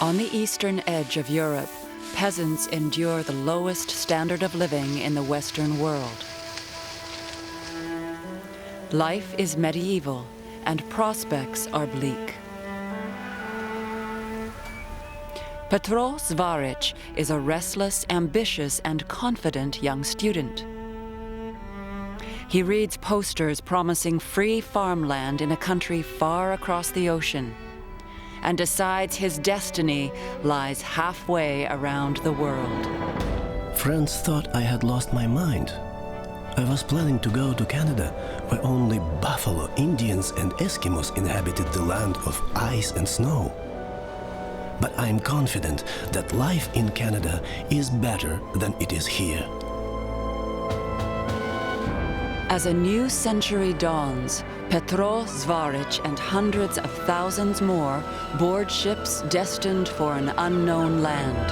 On the eastern edge of Europe, peasants endure the lowest standard of living in the Western world. Life is medieval, and prospects are bleak. Petro Zvaric is a restless, ambitious, and confident young student. He reads posters promising free farmland in a country far across the ocean, and decides his destiny lies halfway around the world. Friends thought I had lost my mind. I was planning to go to Canada, where only buffalo, Indians, and Eskimos inhabited the land of ice and snow. But I'm confident that life in Canada is better than it is here. As a new century dawns, Petro Zvaric and hundreds of thousands more board ships destined for an unknown land.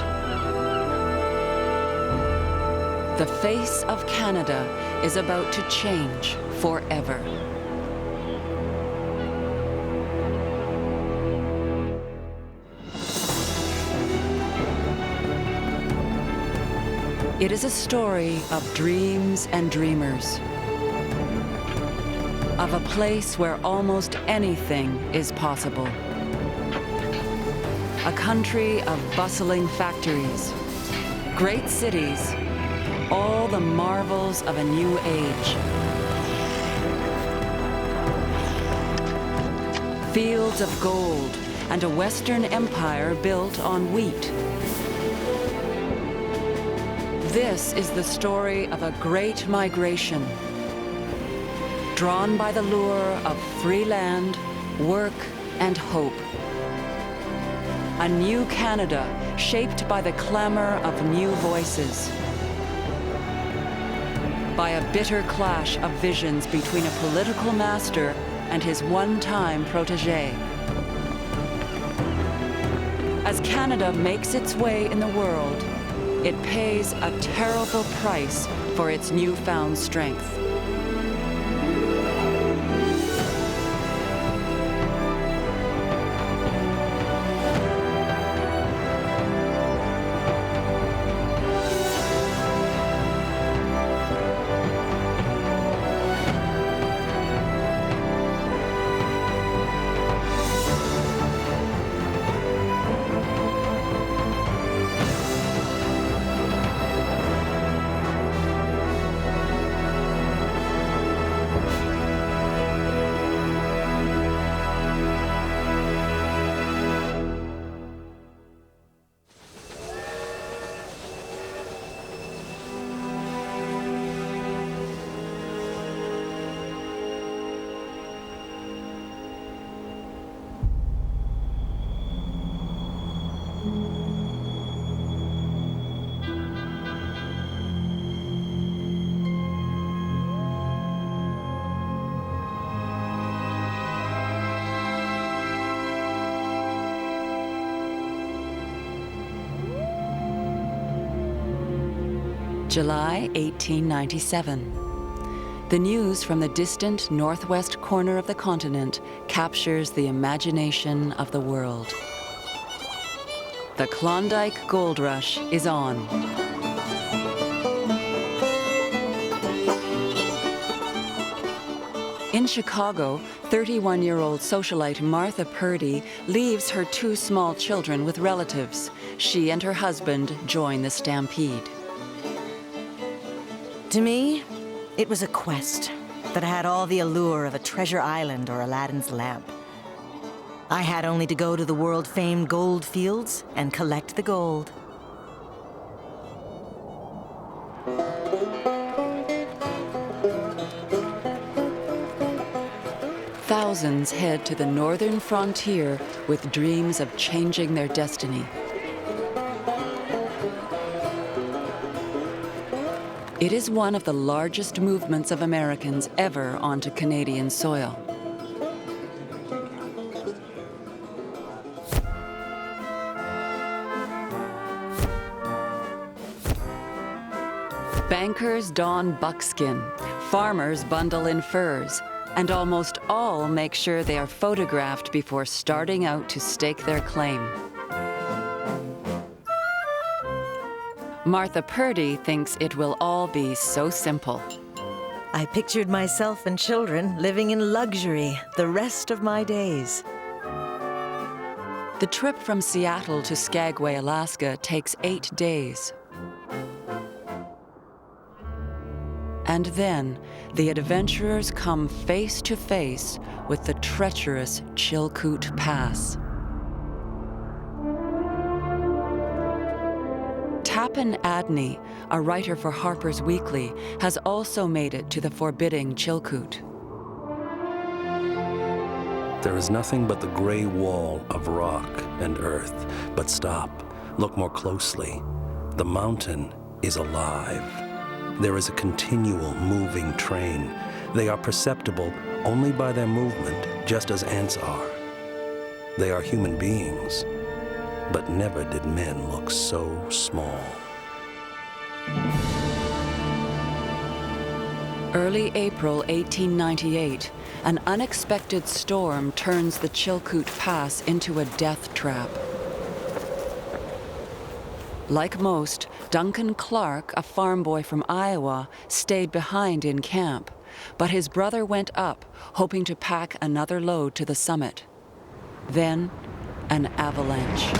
The face of Canada is about to change forever. It is a story of dreams and dreamers, of a place where almost anything is possible. A country of bustling factories, great cities, all the marvels of a new age. Fields of gold and a Western empire built on wheat. This is the story of a great migration, drawn by the lure of free land, work, and hope. A new Canada shaped by the clamor of new voices, by a bitter clash of visions between a political master and his one-time protégé. As Canada makes its way in the world, it pays a terrible price for its newfound strength. July 1897. The news from the distant northwest corner of the continent captures the imagination of the world. The Klondike Gold Rush is on. In Chicago, 31-year-old socialite Martha Purdy leaves her two small children with relatives. She and her husband join the stampede. To me, it was a quest that had all the allure of a treasure island or Aladdin's lamp. I had only to go to the world-famed gold fields and collect the gold. Thousands head to the northern frontier with dreams of changing their destiny. It is one of the largest movements of Americans ever onto Canadian soil. Bankers don buckskin, farmers bundle in furs, and almost all make sure they are photographed before starting out to stake their claim. Martha Purdy thinks it will all be so simple. I pictured myself and children living in luxury the rest of my days. The trip from Seattle to Skagway, Alaska takes 8 days. And then the adventurers come face to face with the treacherous Chilkoot Pass. Tappan Adney, a writer for Harper's Weekly, has also made it to the forbidding Chilkoot. There is nothing but the gray wall of rock and earth. But stop, look more closely. The mountain is alive. There is a continual moving train. They are perceptible only by their movement, just as ants are. They are human beings, but never did men look so small. Early April 1898, an unexpected storm turns the Chilkoot Pass into a death trap. Like most, Duncan Clark, a farm boy from Iowa, stayed behind in camp, but his brother went up, hoping to pack another load to the summit. Then, an avalanche.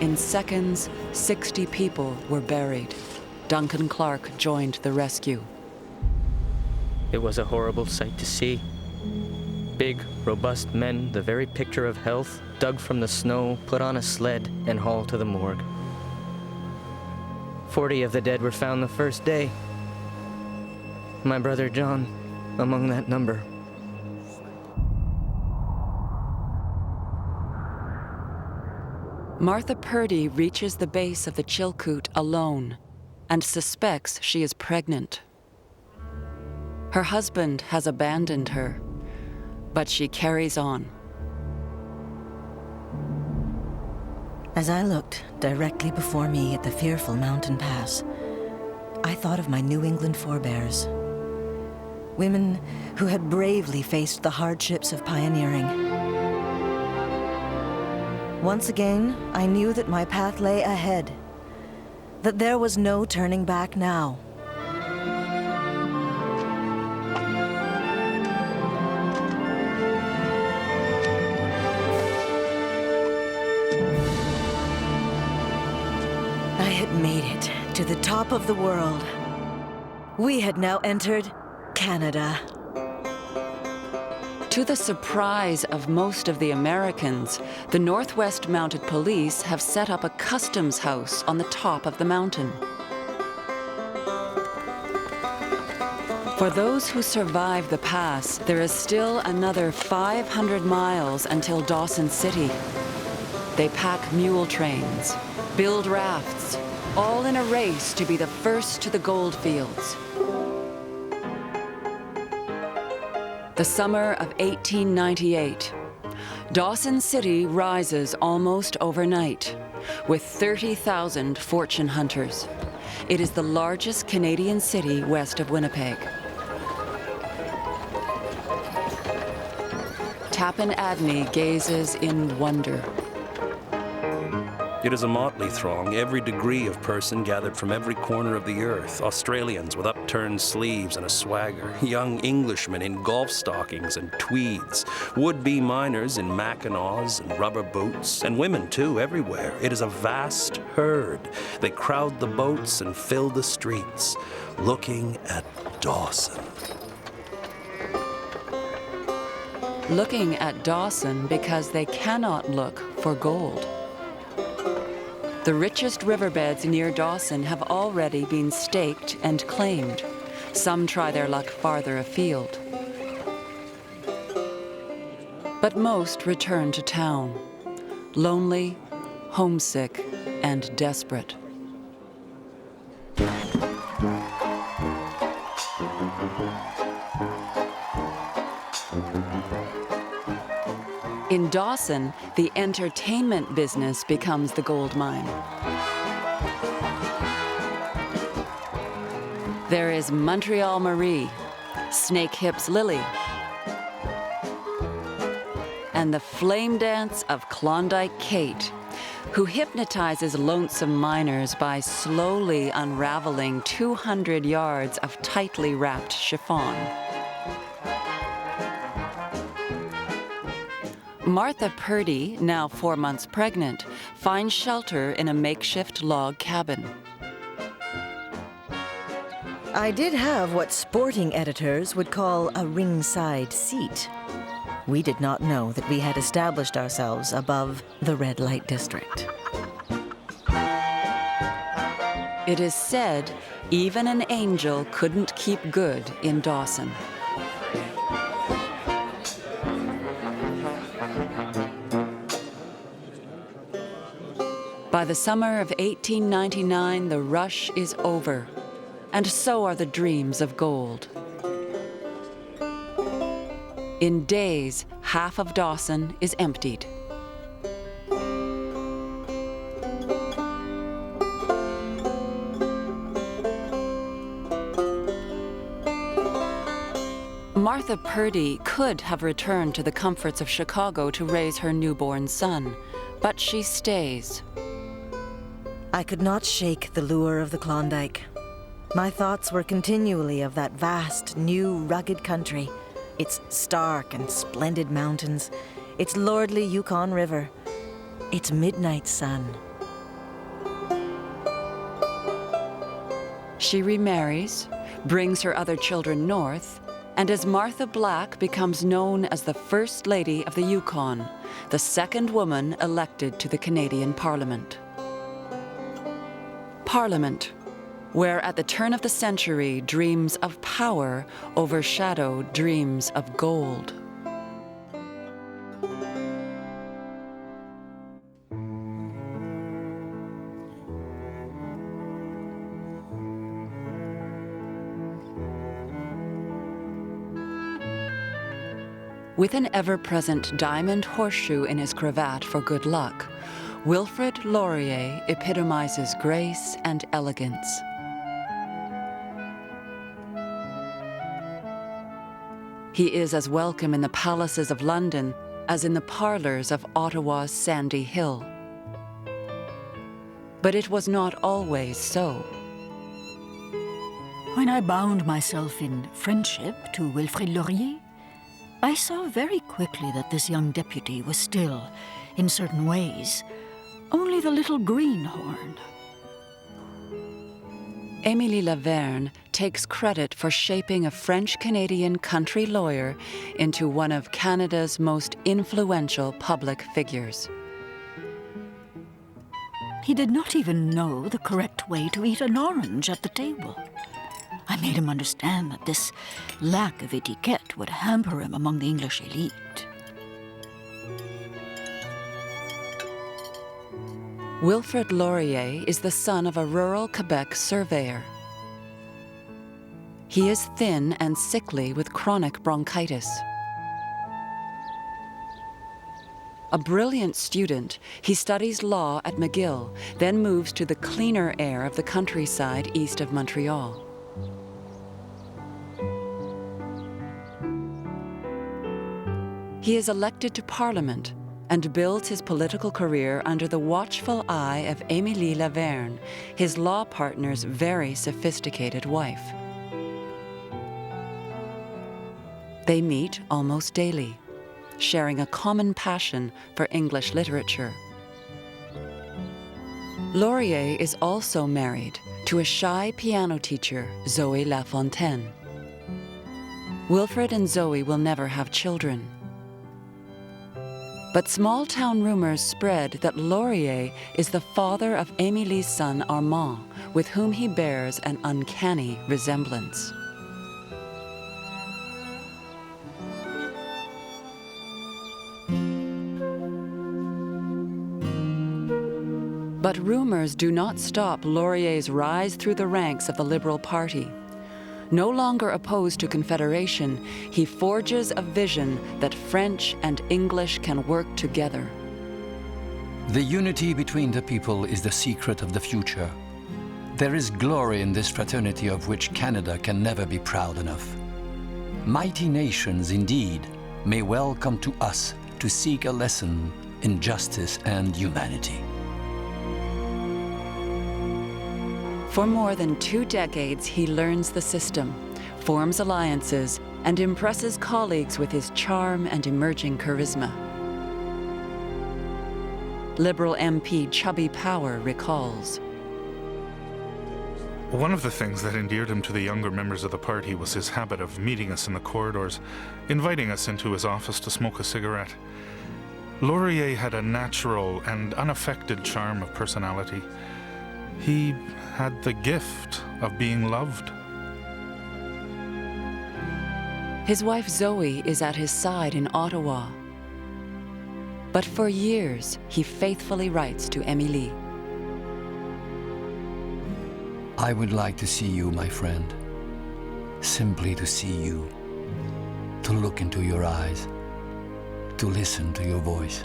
In seconds, 60 people were buried. Duncan Clark joined the rescue. It was a horrible sight to see. Big, robust men, the very picture of health, dug from the snow, put on a sled, and hauled to the morgue. 40 of the dead were found the first day. My brother John, among that number. Martha Purdy reaches the base of the Chilkoot alone and suspects she is pregnant. Her husband has abandoned her, but she carries on. As I looked directly before me at the fearful mountain pass, I thought of my New England forebears. Women who had bravely faced the hardships of pioneering. Once again, I knew that my path lay ahead, that there was no turning back now. I had made it to the top of the world. We had now entered Canada. To the surprise of most of the Americans, the Northwest Mounted Police have set up a customs house on the top of the mountain. For those who survive the pass, there is still another 500 miles until Dawson City. They pack mule trains, build rafts, all in a race to be the first to the gold fields. The summer of 1898. Dawson City rises almost overnight, with 30,000 fortune hunters. It is the largest Canadian city west of Winnipeg. Tappan Adney gazes in wonder. It is a motley throng, every degree of person gathered from every corner of the earth. Australians with upturned sleeves and a swagger, young Englishmen in golf stockings and tweeds, would-be miners in mackinaws and rubber boots, and women too, everywhere. It is a vast herd. They crowd the boats and fill the streets, looking at Dawson. Looking at Dawson because they cannot look for gold. The richest riverbeds near Dawson have already been staked and claimed. Some try their luck farther afield. But most return to town, lonely, homesick, and desperate. In Dawson, the entertainment business becomes the gold mine. There is Montreal Marie, Snake Hips Lily, and and the flame dance of Klondike Kate, who hypnotizes lonesome miners by slowly unraveling 200 yards of tightly wrapped chiffon. Martha Purdy, now 4 months pregnant, finds shelter in a makeshift log cabin. I did have what sporting editors would call a ringside seat. We did not know that we had established ourselves above the red light district. It is said even an angel couldn't keep good in Dawson. By the summer of 1899, the rush is over, and so are the dreams of gold. In days, half of Dawson is emptied. Martha Purdy could have returned to the comforts of Chicago to raise her newborn son, but she stays. I could not shake the lure of the Klondike. My thoughts were continually of that vast, new, rugged country, its stark and splendid mountains, its lordly Yukon River, its midnight sun. She remarries, brings her other children north, and as Martha Black becomes known as the First Lady of the Yukon, the second woman elected to the Canadian Parliament. Parliament, where at the turn of the century, dreams of power overshadowed dreams of gold. With an ever-present diamond horseshoe in his cravat for good luck, Wilfrid Laurier epitomizes grace and elegance. He is as welcome in the palaces of London as in the parlors of Ottawa's Sandy Hill. But it was not always so. When I bound myself in friendship to Wilfrid Laurier, I saw very quickly that this young deputy was still, in certain ways, only the little greenhorn. Émilie Laverne takes credit for shaping a French-Canadian country lawyer into one of Canada's most influential public figures. He did not even know the correct way to eat an orange at the table. I made him understand that this lack of etiquette would hamper him among the English elite. Wilfrid Laurier is the son of a rural Quebec surveyor. He is thin and sickly with chronic bronchitis. A brilliant student, he studies law at McGill, then moves to the cleaner air of the countryside east of Montreal. He is elected to Parliament and builds his political career under the watchful eye of Émilie Laverne, his law partner's very sophisticated wife. They meet almost daily, sharing a common passion for English literature. Laurier is also married to a shy piano teacher, Zoe Lafontaine. Wilfrid and Zoe will never have children. But small-town rumors spread that Laurier is the father of Émilie's son Armand, with whom he bears an uncanny resemblance. But rumors do not stop Laurier's rise through the ranks of the Liberal Party. No longer opposed to Confederation, he forges a vision that French and English can work together. The unity between the people is the secret of the future. There is glory in this fraternity of which Canada can never be proud enough. Mighty nations, indeed, may well come to us to seek a lesson in justice and humanity. For more than 2 decades, he learns the system, forms alliances, and impresses colleagues with his charm and emerging charisma. Liberal MP Chubby Power recalls. One of the things that endeared him to the younger members of the party was his habit of meeting us in the corridors, inviting us into his office to smoke a cigarette. Laurier had a natural and unaffected charm of personality. He had the gift of being loved. His wife Zoe is at his side in Ottawa. But for years, he faithfully writes to Émilie. I would like to see you, my friend. Simply to see you, to look into your eyes, to listen to your voice,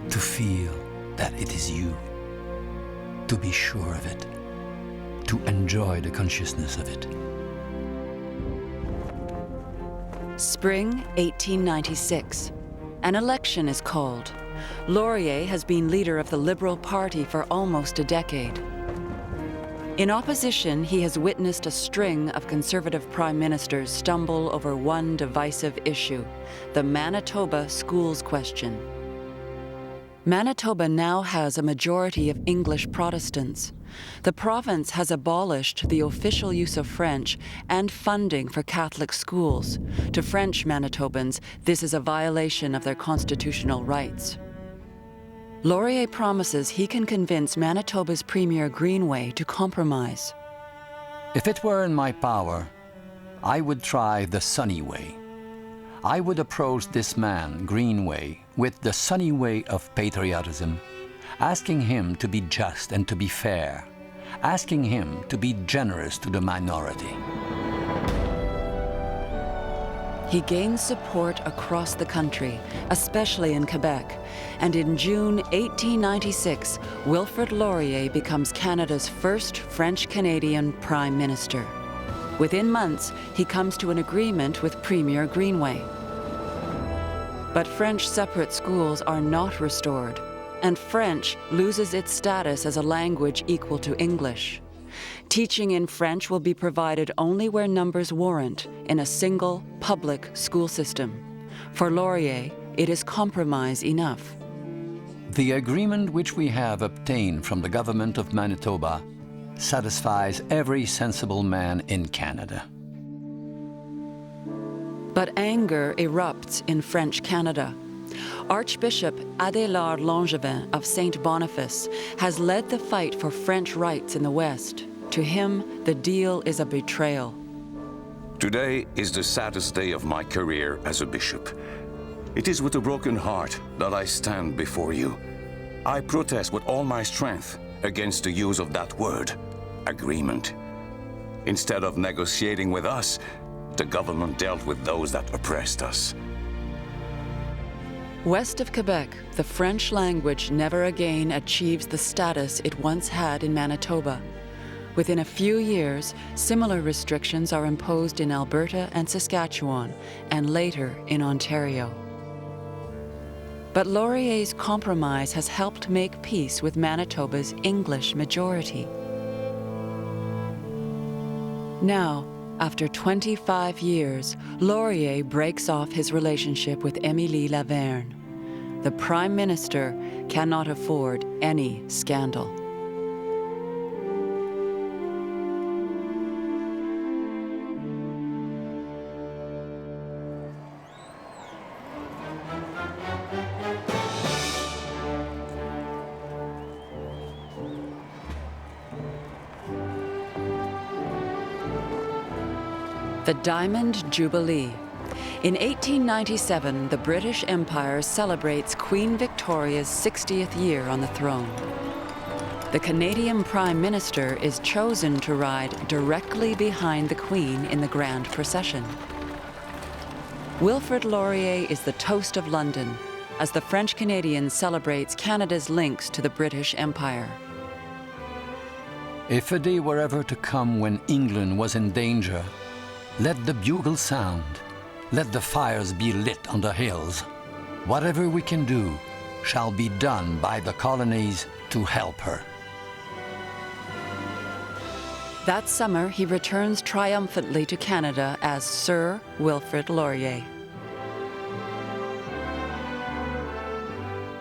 to feel that it is you, to be sure of it, to enjoy the consciousness of it. Spring 1896. An election is called. Laurier has been leader of the Liberal Party for almost a decade. In opposition, he has witnessed a string of Conservative prime ministers stumble over one divisive issue, the Manitoba schools question. Manitoba now has a majority of English Protestants. The province has abolished the official use of French and funding for Catholic schools. To French Manitobans, this is a violation of their constitutional rights. Laurier promises he can convince Manitoba's Premier Greenway to compromise. If it were in my power, I would try the sunny way. I would approach this man, Greenway, with the sunny way of patriotism, asking him to be just and to be fair, asking him to be generous to the minority. He gains support across the country, especially in Quebec, and in June 1896, Wilfrid Laurier becomes Canada's first French-Canadian Prime Minister. Within months, he comes to an agreement with Premier Greenway. But French separate schools are not restored, and French loses its status as a language equal to English. Teaching in French will be provided only where numbers warrant in a single public school system. For Laurier, it is compromise enough. The agreement which we have obtained from the government of Manitoba satisfies every sensible man in Canada. But anger erupts in French Canada. Archbishop Adélard Langevin of St. Boniface has led the fight for French rights in the West. To him, the deal is a betrayal. Today is the saddest day of my career as a bishop. It is with a broken heart that I stand before you. I protest with all my strength against the use of that word, agreement. Instead of negotiating with us, the government dealt with those that oppressed us. West of Quebec, the French language never again achieves the status it once had in Manitoba. Within a few years, similar restrictions are imposed in Alberta and Saskatchewan, and later in Ontario. But Laurier's compromise has helped make peace with Manitoba's English majority. Now, after 25 years, Laurier breaks off his relationship with Émilie Laverne. The Prime Minister cannot afford any scandal. The Diamond Jubilee. In 1897, the British Empire celebrates Queen Victoria's 60th year on the throne. The Canadian Prime Minister is chosen to ride directly behind the Queen in the grand procession. Wilfrid Laurier is the toast of London, as the French-Canadian celebrates Canada's links to the British Empire. If a day were ever to come when England was in danger, let the bugle sound, let the fires be lit on the hills. Whatever we can do shall be done by the colonies to help her. That summer, he returns triumphantly to Canada as Sir Wilfrid Laurier.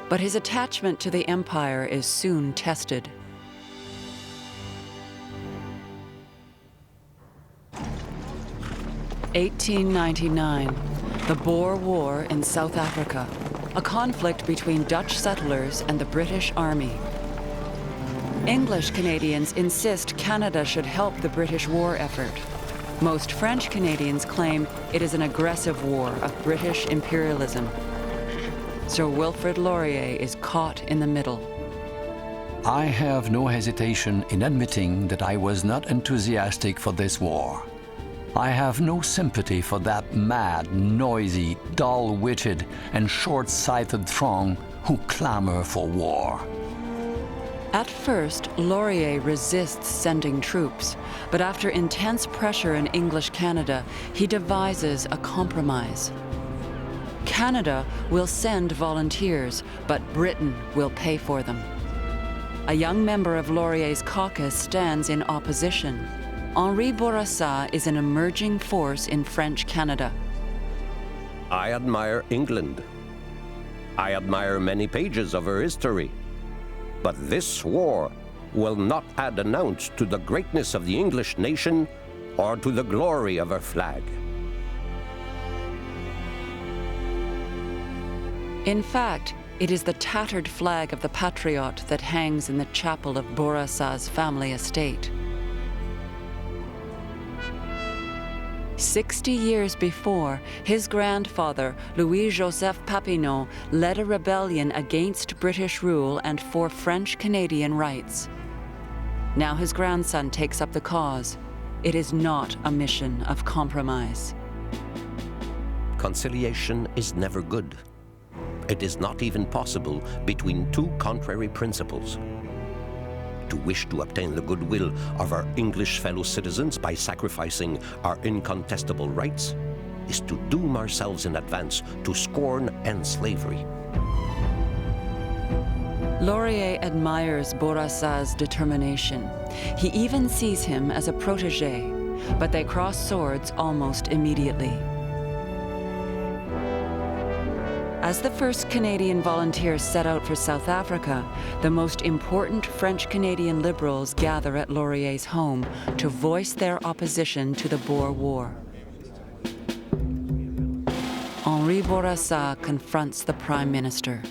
But his attachment to the Empire is soon tested. (1899), the Boer War in South Africa, a conflict between Dutch settlers and the British Army. English Canadians insist Canada should help the British war effort. Most French Canadians claim it is an aggressive war of British imperialism. Sir Wilfrid Laurier is caught in the middle. I have no hesitation in admitting that I was not enthusiastic for this war. I have no sympathy for that mad, noisy, dull-witted, and short-sighted throng who clamor for war. At first, Laurier resists sending troops, but after intense pressure in English Canada, he devises a compromise. Canada will send volunteers, but Britain will pay for them. A young member of Laurier's caucus stands in opposition. Henri Bourassa is an emerging force in French Canada. I admire England. I admire many pages of her history. But this war will not add an ounce to the greatness of the English nation or to the glory of her flag. In fact, it is the tattered flag of the Patriot that hangs in the chapel of Bourassa's family estate. 60 years before, his grandfather, Louis-Joseph Papineau, led a rebellion against British rule and for French-Canadian rights. Now his grandson takes up the cause. It is not a mission of compromise. Conciliation is never good. It is not even possible between two contrary principles. To wish to obtain the goodwill of our English fellow citizens by sacrificing our incontestable rights is to doom ourselves in advance to scorn and slavery. Laurier admires Bourassa's determination. He even sees him as a protégé, but they cross swords almost immediately. As the first Canadian volunteers set out for South Africa, the most important French-Canadian liberals gather at Laurier's home to voice their opposition to the Boer War. Henri Bourassa confronts the Prime Minister.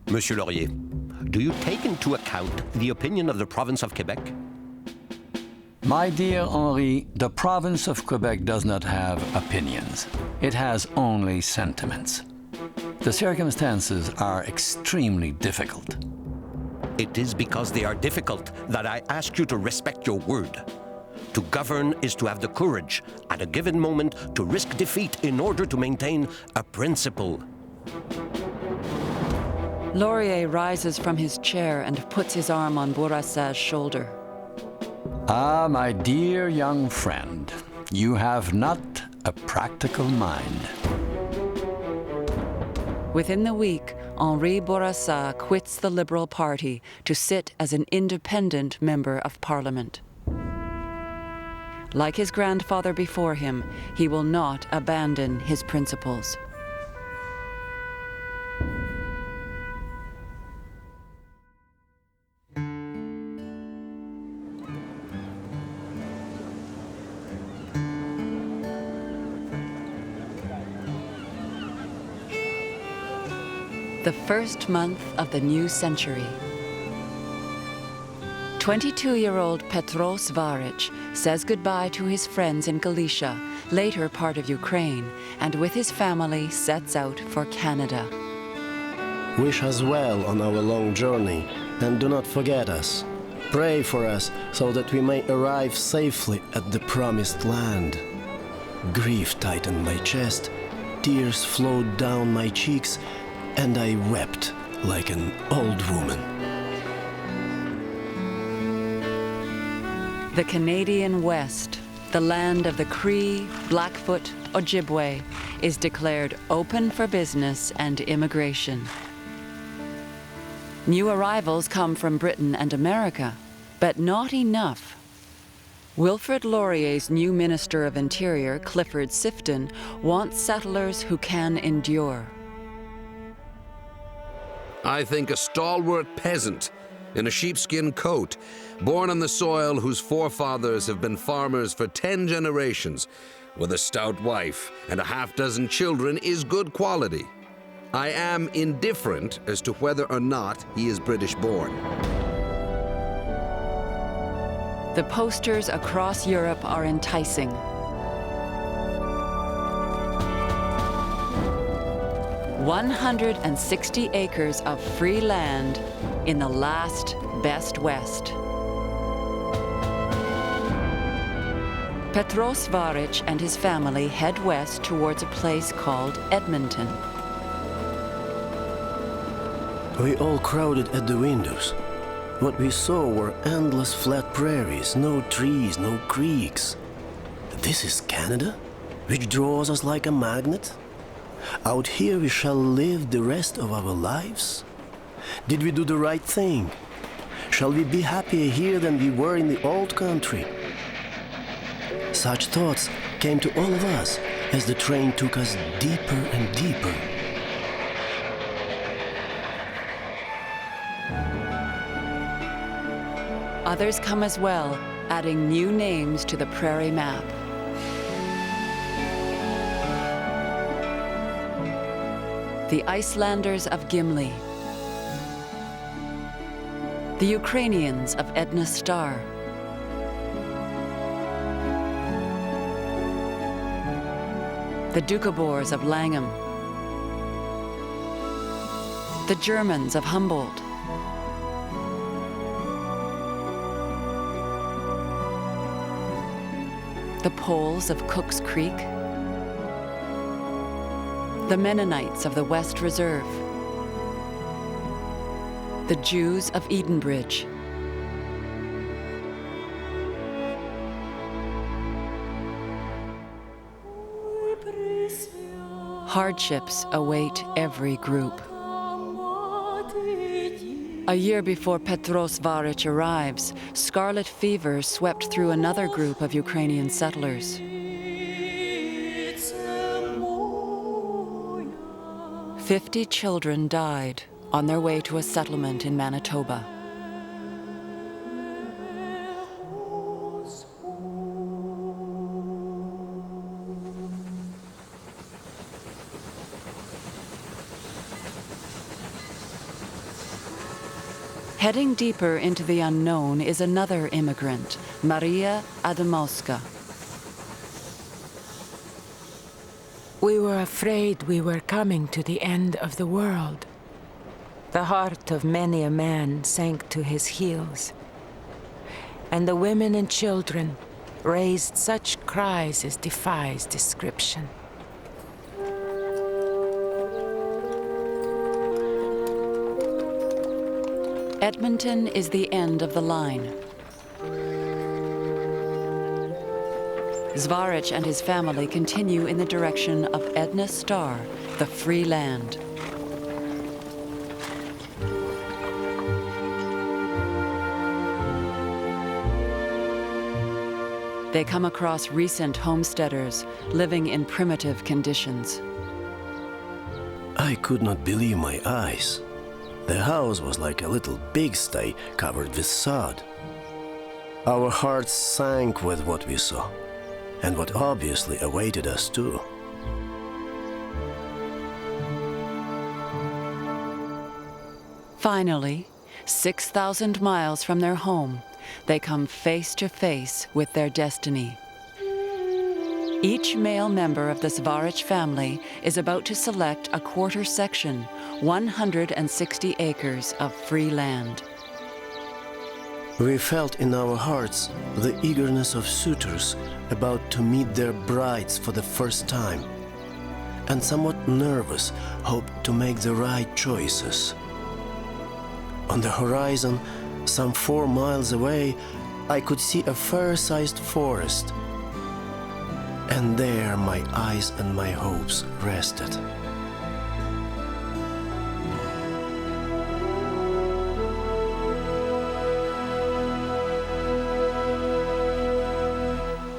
Monsieur Laurier, do you take into account the opinion of the province of Quebec? My dear Henri, the province of Quebec does not have opinions. It has only sentiments. The circumstances are extremely difficult. It is because they are difficult that I ask you to respect your word. To govern is to have the courage, at a given moment, to risk defeat in order to maintain a principle. Laurier rises from his chair and puts his arm on Bourassa's shoulder. Ah, my dear young friend, you have not a practical mind. Within the week, Henri Bourassa quits the Liberal Party to sit as an independent member of Parliament. Like his grandfather before him, he will not abandon his principles. The first month of the new century. 22-year-old Petros Varic says goodbye to his friends in Galicia, later part of Ukraine, and with his family sets out for Canada. Wish us well on our long journey, and do not forget us. Pray for us so that we may arrive safely at the promised land. Grief tightened my chest, tears flowed down my cheeks, and I wept like an old woman. The Canadian West, the land of the Cree, Blackfoot, Ojibwe, is declared open for business and immigration. New arrivals come from Britain and America, but not enough. Wilfrid Laurier's new Minister of Interior, Clifford Sifton, wants settlers who can endure. I think a stalwart peasant in a sheepskin coat, born on the soil whose forefathers have been farmers for 10 generations, with a stout wife and a half-dozen children, is good quality. I am indifferent as to whether or not he is British-born. The posters across Europe are enticing. "160 acres of free land in the last best West." Petros Varic and his family head west towards a place called Edmonton. We all crowded at the windows. What we saw were endless flat prairies, no trees, no creeks. This is Canada, which draws us like a magnet? Out here we shall live the rest of our lives? Did we do the right thing? Shall we be happier here than we were in the old country? Such thoughts came to all of us as the train took us deeper and deeper. Others come as well, adding new names to the prairie map. The Icelanders of Gimli. The Ukrainians of Edna Star. The Doukhobors of Langham. The Germans of Humboldt. The Poles of Cook's Creek. The Mennonites of the West Reserve. The Jews of Edenbridge. Hardships await every group. A year before Petros Varic arrives, scarlet fever swept through another group of Ukrainian settlers. 50 children died on their way to a settlement in Manitoba. Heading deeper into the unknown is another immigrant, Maria Adamowska. We were afraid we were coming to the end of the world. The heart of many a man sank to his heels, and the women and children raised such cries as defies description. Edmonton is the end of the line. Zvaric and his family continue in the direction of Edna Star, the free land. They come across recent homesteaders living in primitive conditions. I could not believe my eyes. The house was like a little pigsty covered with sod. Our hearts sank with what we saw, and what obviously awaited us too. Finally, 6,000 miles from their home, they come face to face with their destiny. Each male member of the Zvaric family is about to select a quarter section, 160 acres of free land. We felt in our hearts the eagerness of suitors about to meet their brides for the first time, and somewhat nervous hoped to make the right choices. On the horizon, some 4 miles away, I could see a fair-sized forest. And there my eyes and my hopes rested.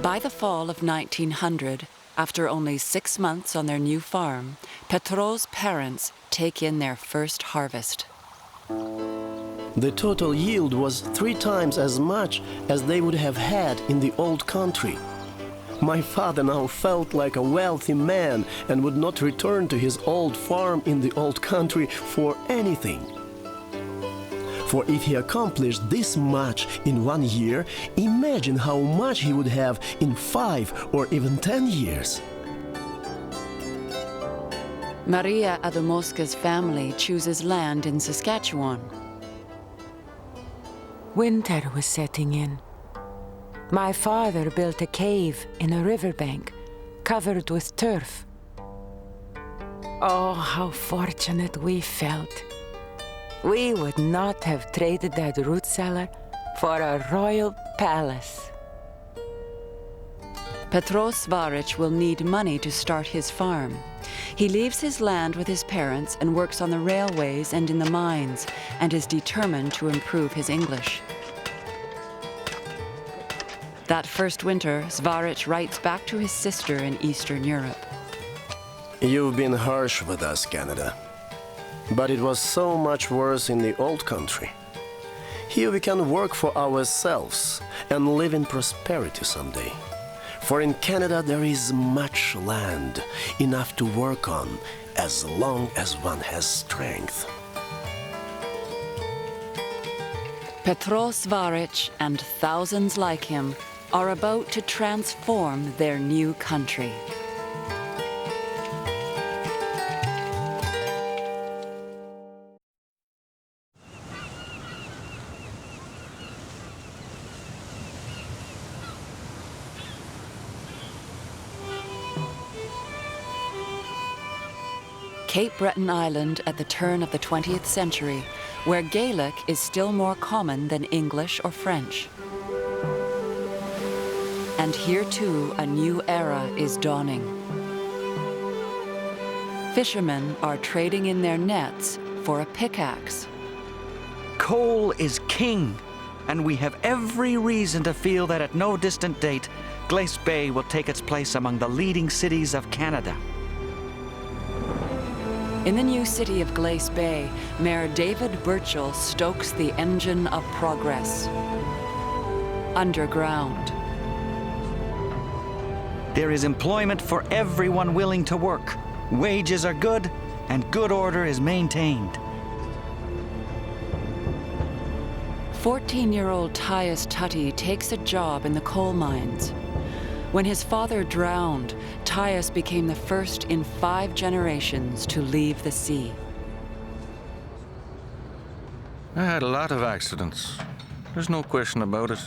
By the fall of 1900, after only 6 months on their new farm, Petro's parents take in their first harvest. The total yield was 3 times as much as they would have had in the old country. My father now felt like a wealthy man and would not return to his old farm in the old country for anything. For if he accomplished this much in 1 year, imagine how much he would have in 5 or even 10 years. Maria Adamoska's family chooses land in Saskatchewan. Winter was setting in. My father built a cave in a riverbank, covered with turf. Oh, how fortunate we felt. We would not have traded that root cellar for a royal palace. Petro Svaric will need money to start his farm. He leaves his land with his parents and works on the railways and in the mines, and is determined to improve his English. That first winter, Svaric writes back to his sister in Eastern Europe. You've been harsh with us, Canada. But it was so much worse in the old country. Here we can work for ourselves and live in prosperity someday. For in Canada there is much land, enough to work on, as long as one has strength. Petro Svaric and thousands like him are about to transform their new country. Cape Breton Island at the turn of the 20th century, where Gaelic is still more common than English or French. And here too, a new era is dawning. Fishermen are trading in their nets for a pickaxe. Coal is king, and we have every reason to feel that at no distant date, Glace Bay will take its place among the leading cities of Canada. In the new city of Glace Bay, Mayor David Burchell stokes the engine of progress. Underground. There is employment for everyone willing to work. Wages are good, and good order is maintained. 14-year-old Tyus Tutty takes a job in the coal mines. When his father drowned, Tyus became the first in 5 generations to leave the sea. I had a lot of accidents. There's no question about it.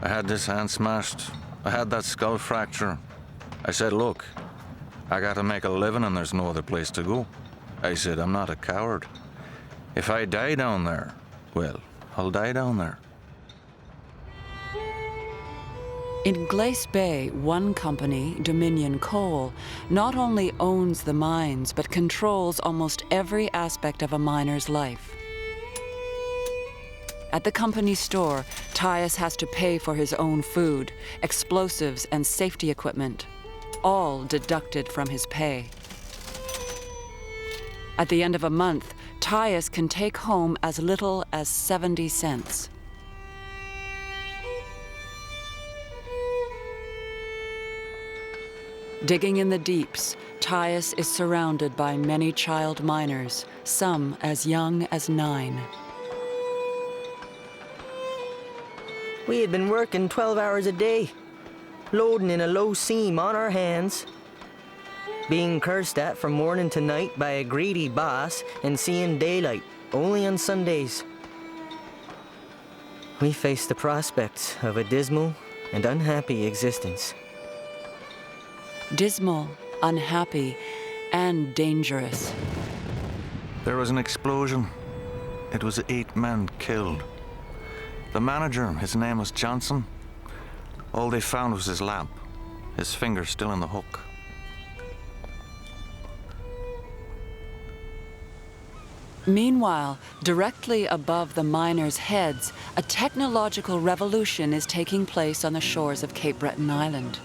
I had this hand smashed. I had that skull fracture. I said, look, I gotta make a living and there's no other place to go. I said, I'm not a coward. If I die down there, well, I'll die down there. In Glace Bay, one company, Dominion Coal, not only owns the mines, but controls almost every aspect of a miner's life. At the company store, Tyus has to pay for his own food, explosives, and safety equipment, all deducted from his pay. At the end of a month, Tyus can take home as little as 70 cents. Digging in the deeps, Tyus is surrounded by many child miners, some as young as 9. We had been working 12 hours a day, loading in a low seam on our hands, being cursed at from morning to night by a greedy boss and seeing daylight only on Sundays. We faced the prospects of a dismal and unhappy existence. Dismal, unhappy, and dangerous. There was an explosion. It was 8 men killed. The manager, his name was Johnson. All they found was his lamp. his finger's still in the hook. Meanwhile, directly above the miners' heads, a technological revolution is taking place on the shores of Cape Breton Island.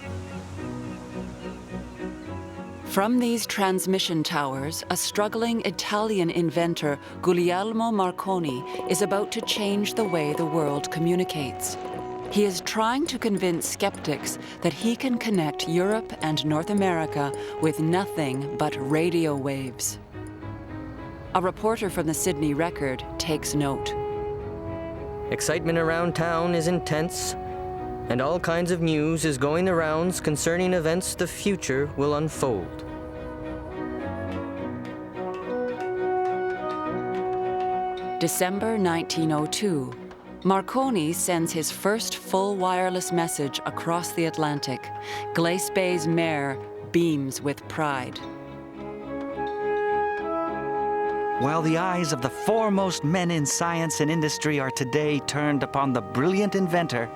From these transmission towers, a struggling Italian inventor, Guglielmo Marconi, is about to change the way the world communicates. He is trying to convince skeptics that he can connect Europe and North America with nothing but radio waves. A reporter from the Sydney Record takes note. Excitement around town is intense, and all kinds of news is going the rounds concerning events the future will unfold. December 1902, Marconi sends his first full wireless message across the Atlantic. Glace Bay's mayor beams with pride. While the eyes of the foremost men in science and industry are today turned upon the brilliant inventor,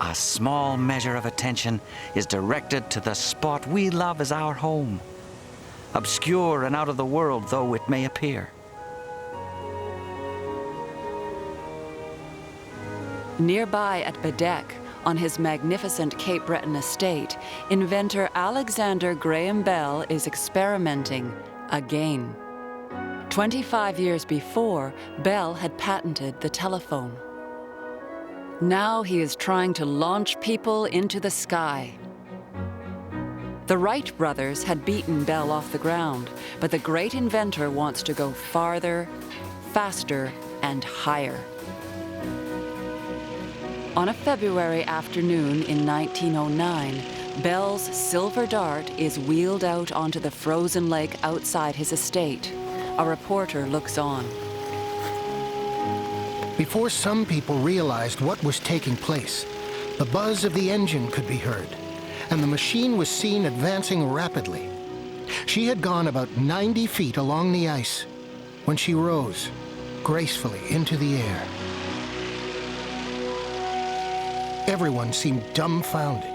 a small measure of attention is directed to the spot we love as our home, obscure and out of the world though it may appear. Nearby at Bedeque, on his magnificent Cape Breton estate, inventor Alexander Graham Bell is experimenting again. 25 years before, Bell had patented the telephone. Now he is trying to launch people into the sky. The Wright brothers had beaten Bell off the ground, but the great inventor wants to go farther, faster, and higher. On a February afternoon in 1909, Bell's silver dart is wheeled out onto the frozen lake outside his estate. A reporter looks on. Before some people realized what was taking place, the buzz of the engine could be heard, and the machine was seen advancing rapidly. She had gone about 90 feet along the ice when she rose gracefully into the air. Everyone seemed dumbfounded.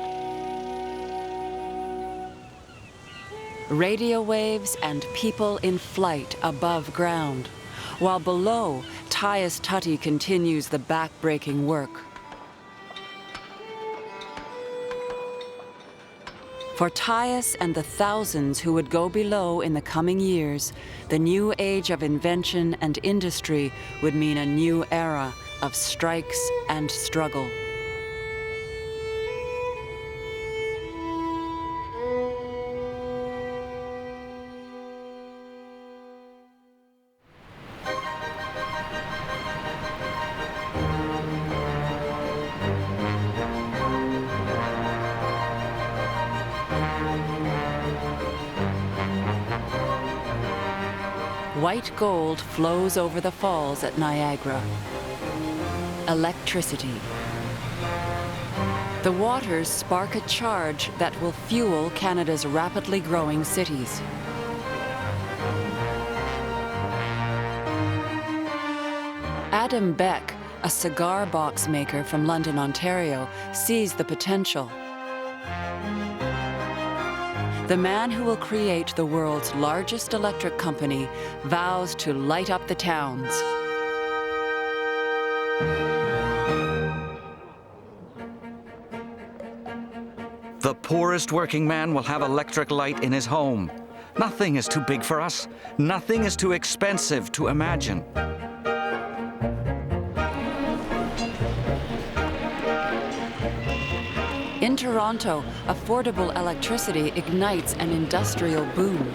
Radio waves and people in flight above ground, while below, Tyus Tutty continues the back-breaking work. For Tyus and the thousands who would go below in the coming years, the new age of invention and industry would mean a new era of strikes and struggle. White gold flows over the falls at Niagara. Electricity. The waters spark a charge that will fuel Canada's rapidly growing cities. Adam Beck, a cigar box maker from London, Ontario, sees the potential. The man who will create the world's largest electric company vows to light up the towns. The poorest working man will have electric light in his home. Nothing is too big for us. Nothing is too expensive to imagine. In Toronto, affordable electricity ignites an industrial boom.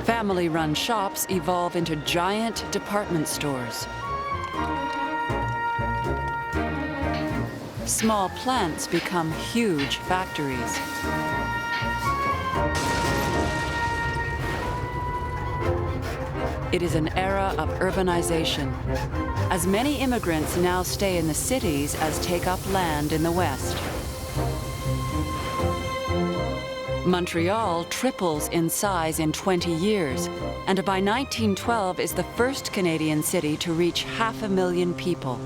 Family-run shops evolve into giant department stores. Small plants become huge factories. It is an era of urbanization, as many immigrants now stay in the cities as take up land in the West. Montreal triples in size in 20 years, and by 1912 is the first Canadian city to reach 500,000 people.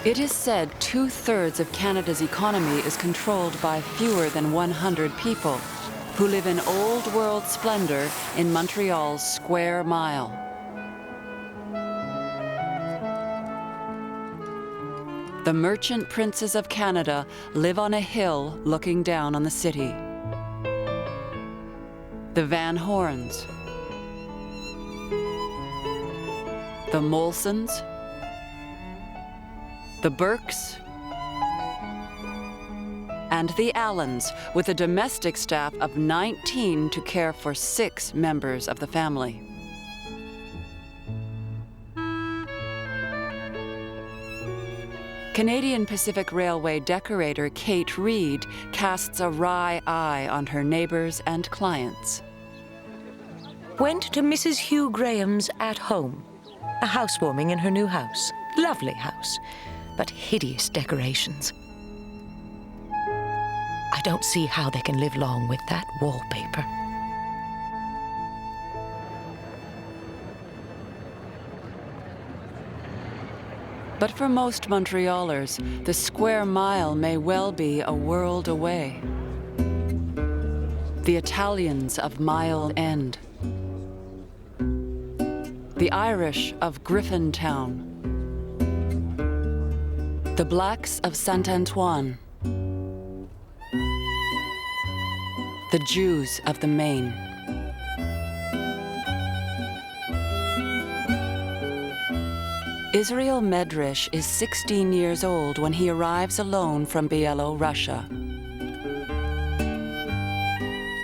It is said 2/3 of Canada's economy is controlled by fewer than 100 people who live in old world splendor in Montreal's square mile. The merchant princes of Canada live on a hill looking down on the city. The Van Horns, the Molsons, the Burkes, and the Allens, with a domestic staff of 19 to care for 6 members of the family. Canadian Pacific Railway decorator Kate Reed casts a wry eye on her neighbors and clients. Went to Mrs. Hugh Graham's at home. A housewarming in her new house. Lovely house, but hideous decorations. I don't see how they can live long with that wallpaper. But for most Montrealers, the square mile may well be a world away. The Italians of Mile End. The Irish of Griffintown. The Blacks of Saint-Antoine. The Jews of the Main. Israel Medrash is 16 years old when he arrives alone from Bielorussia.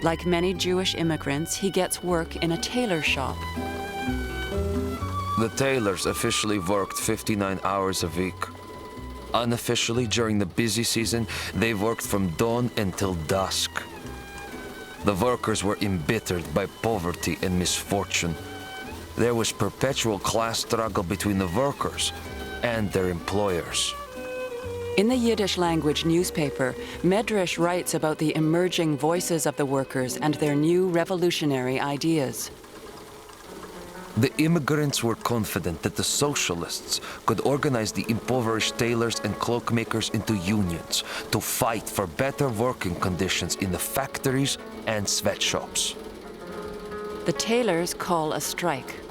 Like many Jewish immigrants, he gets work in a tailor shop. The tailors officially worked 59 hours a week. Unofficially, during the busy season, they worked from dawn until dusk. The workers were embittered by poverty and misfortune. There was perpetual class struggle between the workers and their employers. In the Yiddish language newspaper, Medrash writes about the emerging voices of the workers and their new revolutionary ideas. The immigrants were confident that the socialists could organize the impoverished tailors and cloakmakers into unions to fight for better working conditions in the factories and sweatshops. The tailors call a strike.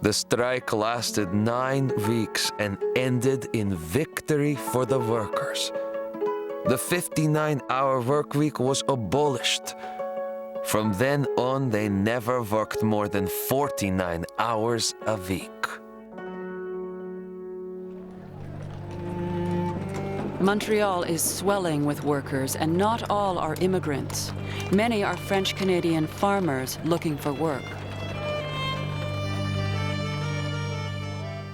The strike lasted 9 weeks and ended in victory for the workers. The 59-hour work week was abolished. From then on, they never worked more than 49 hours a week. Montreal is swelling with workers, and not all are immigrants. Many are French-Canadian farmers looking for work.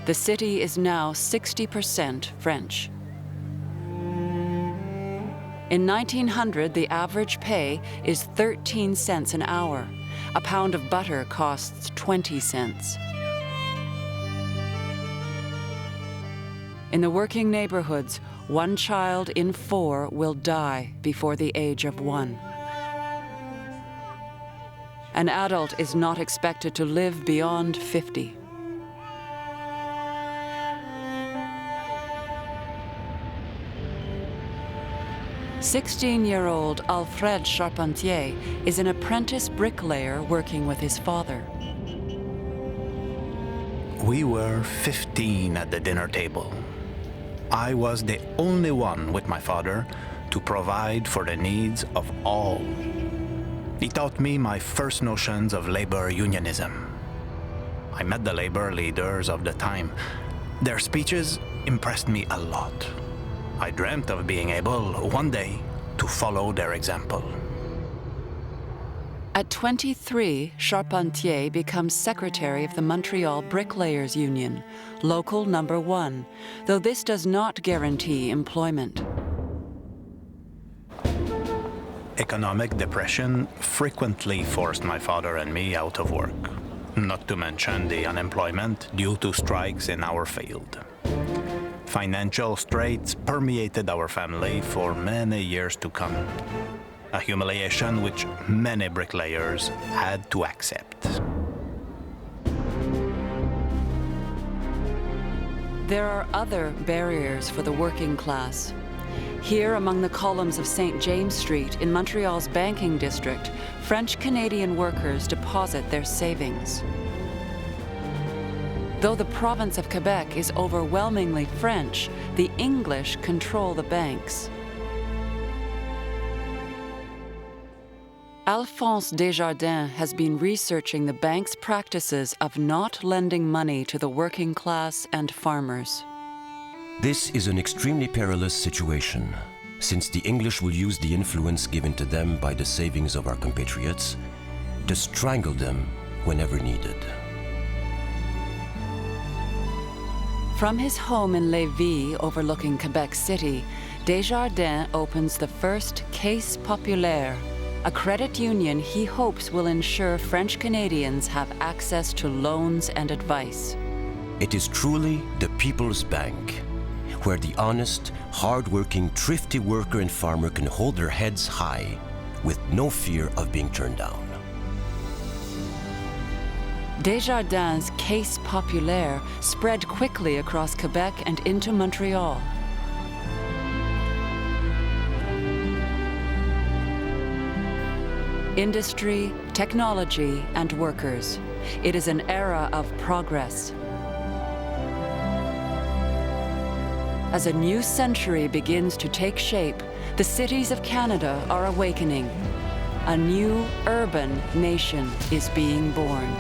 The city is now 60% French. In 1900, the average pay is 13 cents an hour. A pound of butter costs 20 cents. In the working neighborhoods, 1 child in 4 will die before the age of 1. An adult is not expected to live beyond 50. "16-year-old Alfred Charpentier is an apprentice bricklayer working with his father. We were 15 at the dinner table. I was the only one with my father to provide for the needs of all. He taught me my first notions of labor unionism. I met the labor leaders of the time. Their speeches impressed me a lot. I dreamt of being able, one day, to follow their example. At 23, Charpentier becomes secretary of the Montreal Bricklayers Union, local number 1, though this does not guarantee employment. Economic depression frequently forced my father and me out of work. not to mention the unemployment due to strikes in our field. Financial straits permeated our family for many years to come, a humiliation which many bricklayers had to accept. There are other barriers for the working class. Here, among the columns of St. James Street in Montreal's banking district, French-Canadian workers deposit their savings. Though the province of Quebec is overwhelmingly French, the English control the banks. Alphonse Desjardins has been researching the bank's practices of not lending money to the working class and farmers. This is an extremely perilous situation, since the English will use the influence given to them by the savings of our compatriots to strangle them whenever needed. From his home in Lévis, overlooking Quebec City, Desjardins opens the first Caisse Populaire, a credit union he hopes will ensure French Canadians have access to loans and advice. It is truly the People's Bank, where the honest, hard-working, thrifty worker and farmer can hold their heads high with no fear of being turned down. Desjardins' Caisse Populaire spread quickly across Quebec and into Montreal. Industry, technology, and workers. It is an era of progress. As a new century begins to take shape, the cities of Canada are awakening. A new urban nation is being born.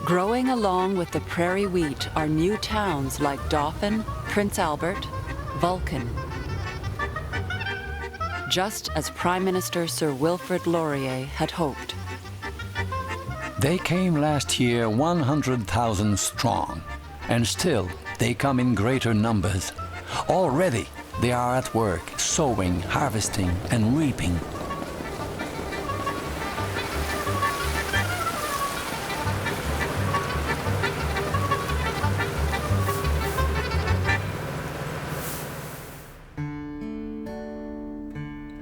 Growing along with the prairie wheat are new towns like Dauphin, Prince Albert, Vulcan. Just as Prime Minister Sir Wilfrid Laurier had hoped. They came last year 100,000 strong, and still they come in greater numbers. Already they are at work, sowing, harvesting, and reaping.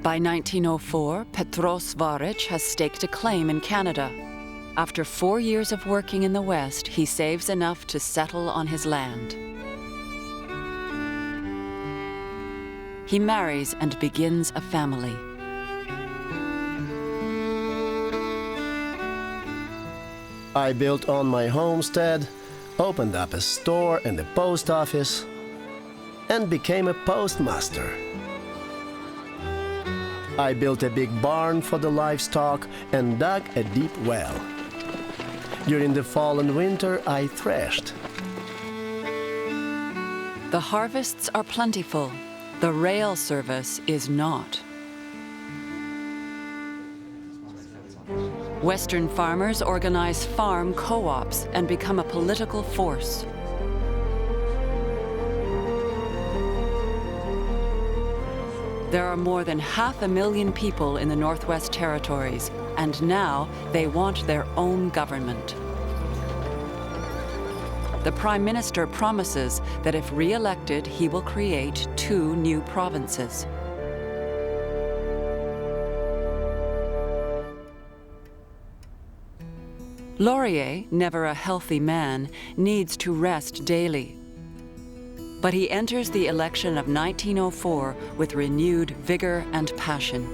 By 1904, Petros Varic has staked a claim in Canada. After 4 years of working in the West, he saves enough to settle on his land. He marries and begins a family. I built on my homestead, opened up a store and a post office, and became a postmaster. I built a big barn for the livestock and dug a deep well. During the fall and winter, I threshed. The harvests are plentiful. The rail service is not. Western farmers organize farm co-ops and become a political force. There are more than 500,000 people in the Northwest Territories, and now they want their own government. The Prime Minister promises that if re-elected, he will create 2 new provinces. Laurier, never a healthy man, needs to rest daily. But he enters the election of 1904 with renewed vigor and passion.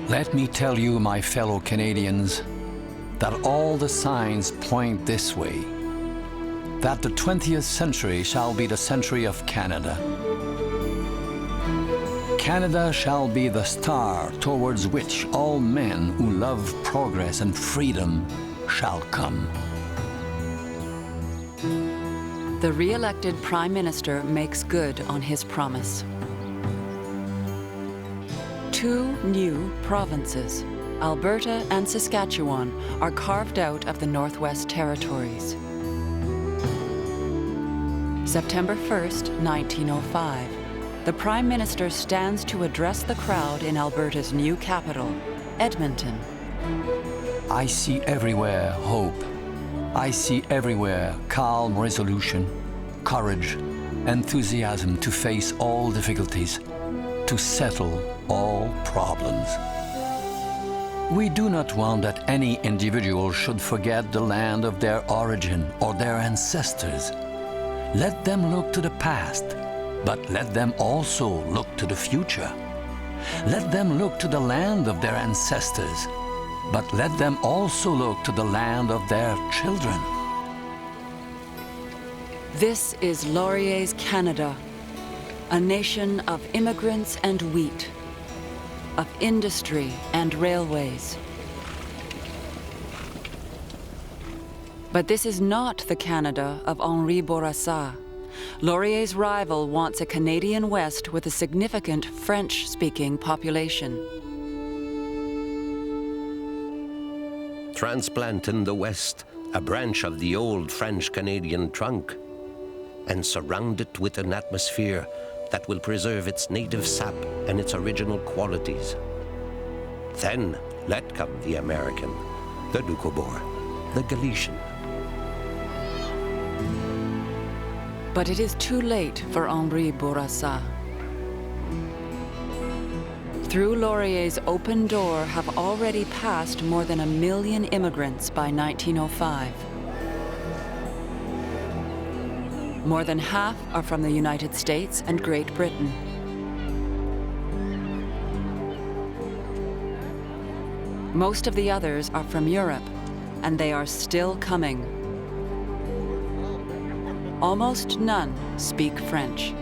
Let me tell you, my fellow Canadians, that all the signs point this way, that the 20th century shall be the century of Canada. Canada shall be the star towards which all men who love progress and freedom shall come. The re-elected Prime Minister makes good on his promise. two new provinces, Alberta and Saskatchewan, are carved out of the Northwest Territories. September 1st, 1905. The Prime Minister stands to address the crowd in Alberta's new capital, Edmonton. I see everywhere hope. I see everywhere calm resolution, courage, enthusiasm to face all difficulties, to settle all problems. We do not want that any individual should forget the land of their origin or their ancestors. Let them look to the past, but let them also look to the future. Let them look to the land of their ancestors, but let them also look to the land of their children. This is Laurier's Canada, a nation of immigrants and wheat, of industry and railways. But this is not the Canada of Henri Bourassa. Laurier's rival wants a Canadian West with a significant French-speaking population. Transplant in the West a branch of the old French-Canadian trunk and surround it with an atmosphere that will preserve its native sap and its original qualities. Then let come the American, the Doukhobor, the Galician. But it is too late for Henri Bourassa. Through Laurier's open door have already passed more than 1 million immigrants by 1905. More than half are from the United States and Great Britain. Most of the others are from Europe, and they are still coming. Almost none speak French.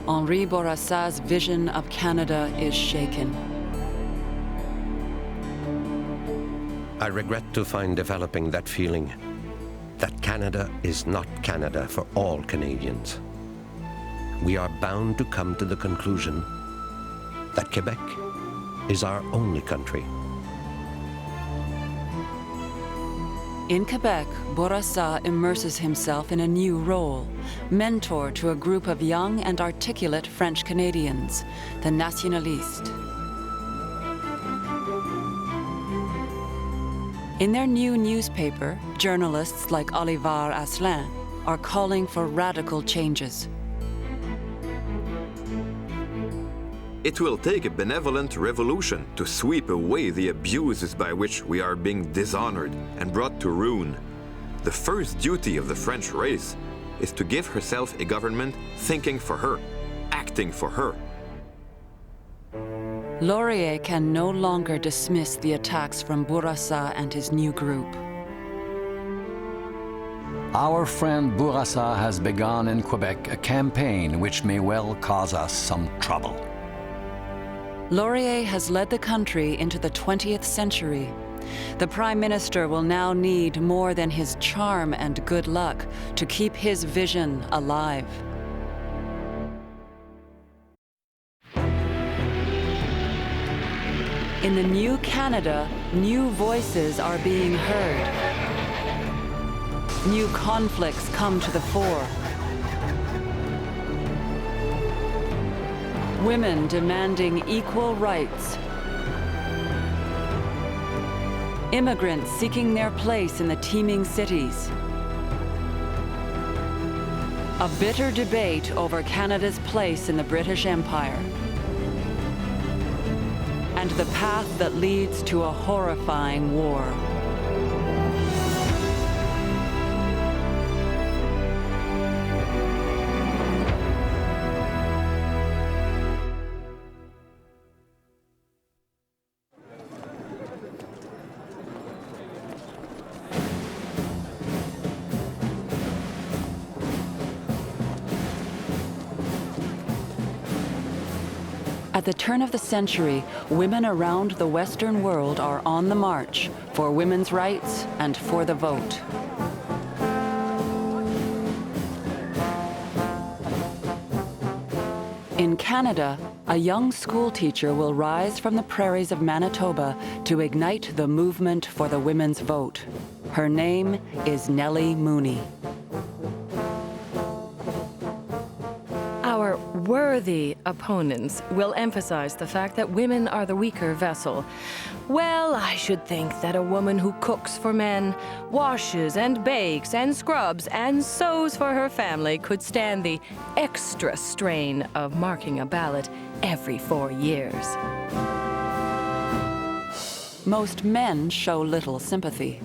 Henri Bourassa's vision of Canada is shaken. I regret to find developing that feeling that Canada is not Canada for all Canadians. We are bound to come to the conclusion that Quebec is our only country. In Quebec, Bourassa immerses himself in a new role, mentor to a group of young and articulate French Canadians, the Nationalistes. In their new newspaper, journalists like Olivier Asselin are calling for radical changes. It will take a benevolent revolution to sweep away the abuses by which we are being dishonored and brought to ruin. The first duty of the French race is to give herself a government thinking for her, acting for her. Laurier can no longer dismiss the attacks from Bourassa and his new group. Our friend Bourassa has begun in Quebec a campaign which may well cause us some trouble. Laurier has led the country into the 20th century. The Prime Minister will now need more than his charm and good luck to keep his vision alive. In the new Canada, new voices are being heard. New conflicts come to the fore. Women demanding equal rights. Immigrants seeking their place in the teeming cities. A bitter debate over Canada's place in the British Empire. And the path that leads to a horrifying war. At the turn of the century, women around the Western world are on the march for women's rights and for the vote. In In Canada, a young schoolteacher will rise from the prairies of Manitoba to ignite the movement for the women's vote. Her name is Nellie Mooney. Our worthy opponents will emphasize the fact that women are the weaker vessel. Well, I should think that a woman who cooks for men, washes and bakes and scrubs and sews for her family could stand the extra strain of marking a ballot every 4 years. Most men show little sympathy.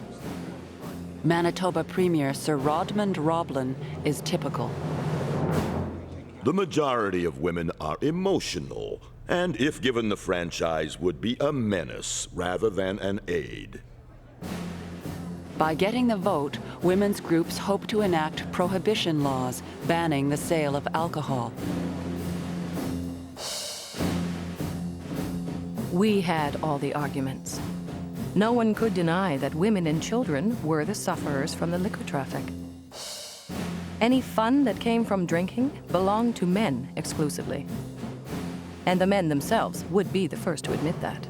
Manitoba Premier Sir Rodmond Roblin is typical. The majority of women are emotional, and if given the franchise, would be a menace rather than an aid. By getting the vote, women's groups hope to enact prohibition laws banning the sale of alcohol. We had all the arguments. No one could deny that women and children were the sufferers from the liquor traffic. Any fun that came from drinking belonged to men exclusively. And the men themselves would be the first to admit that.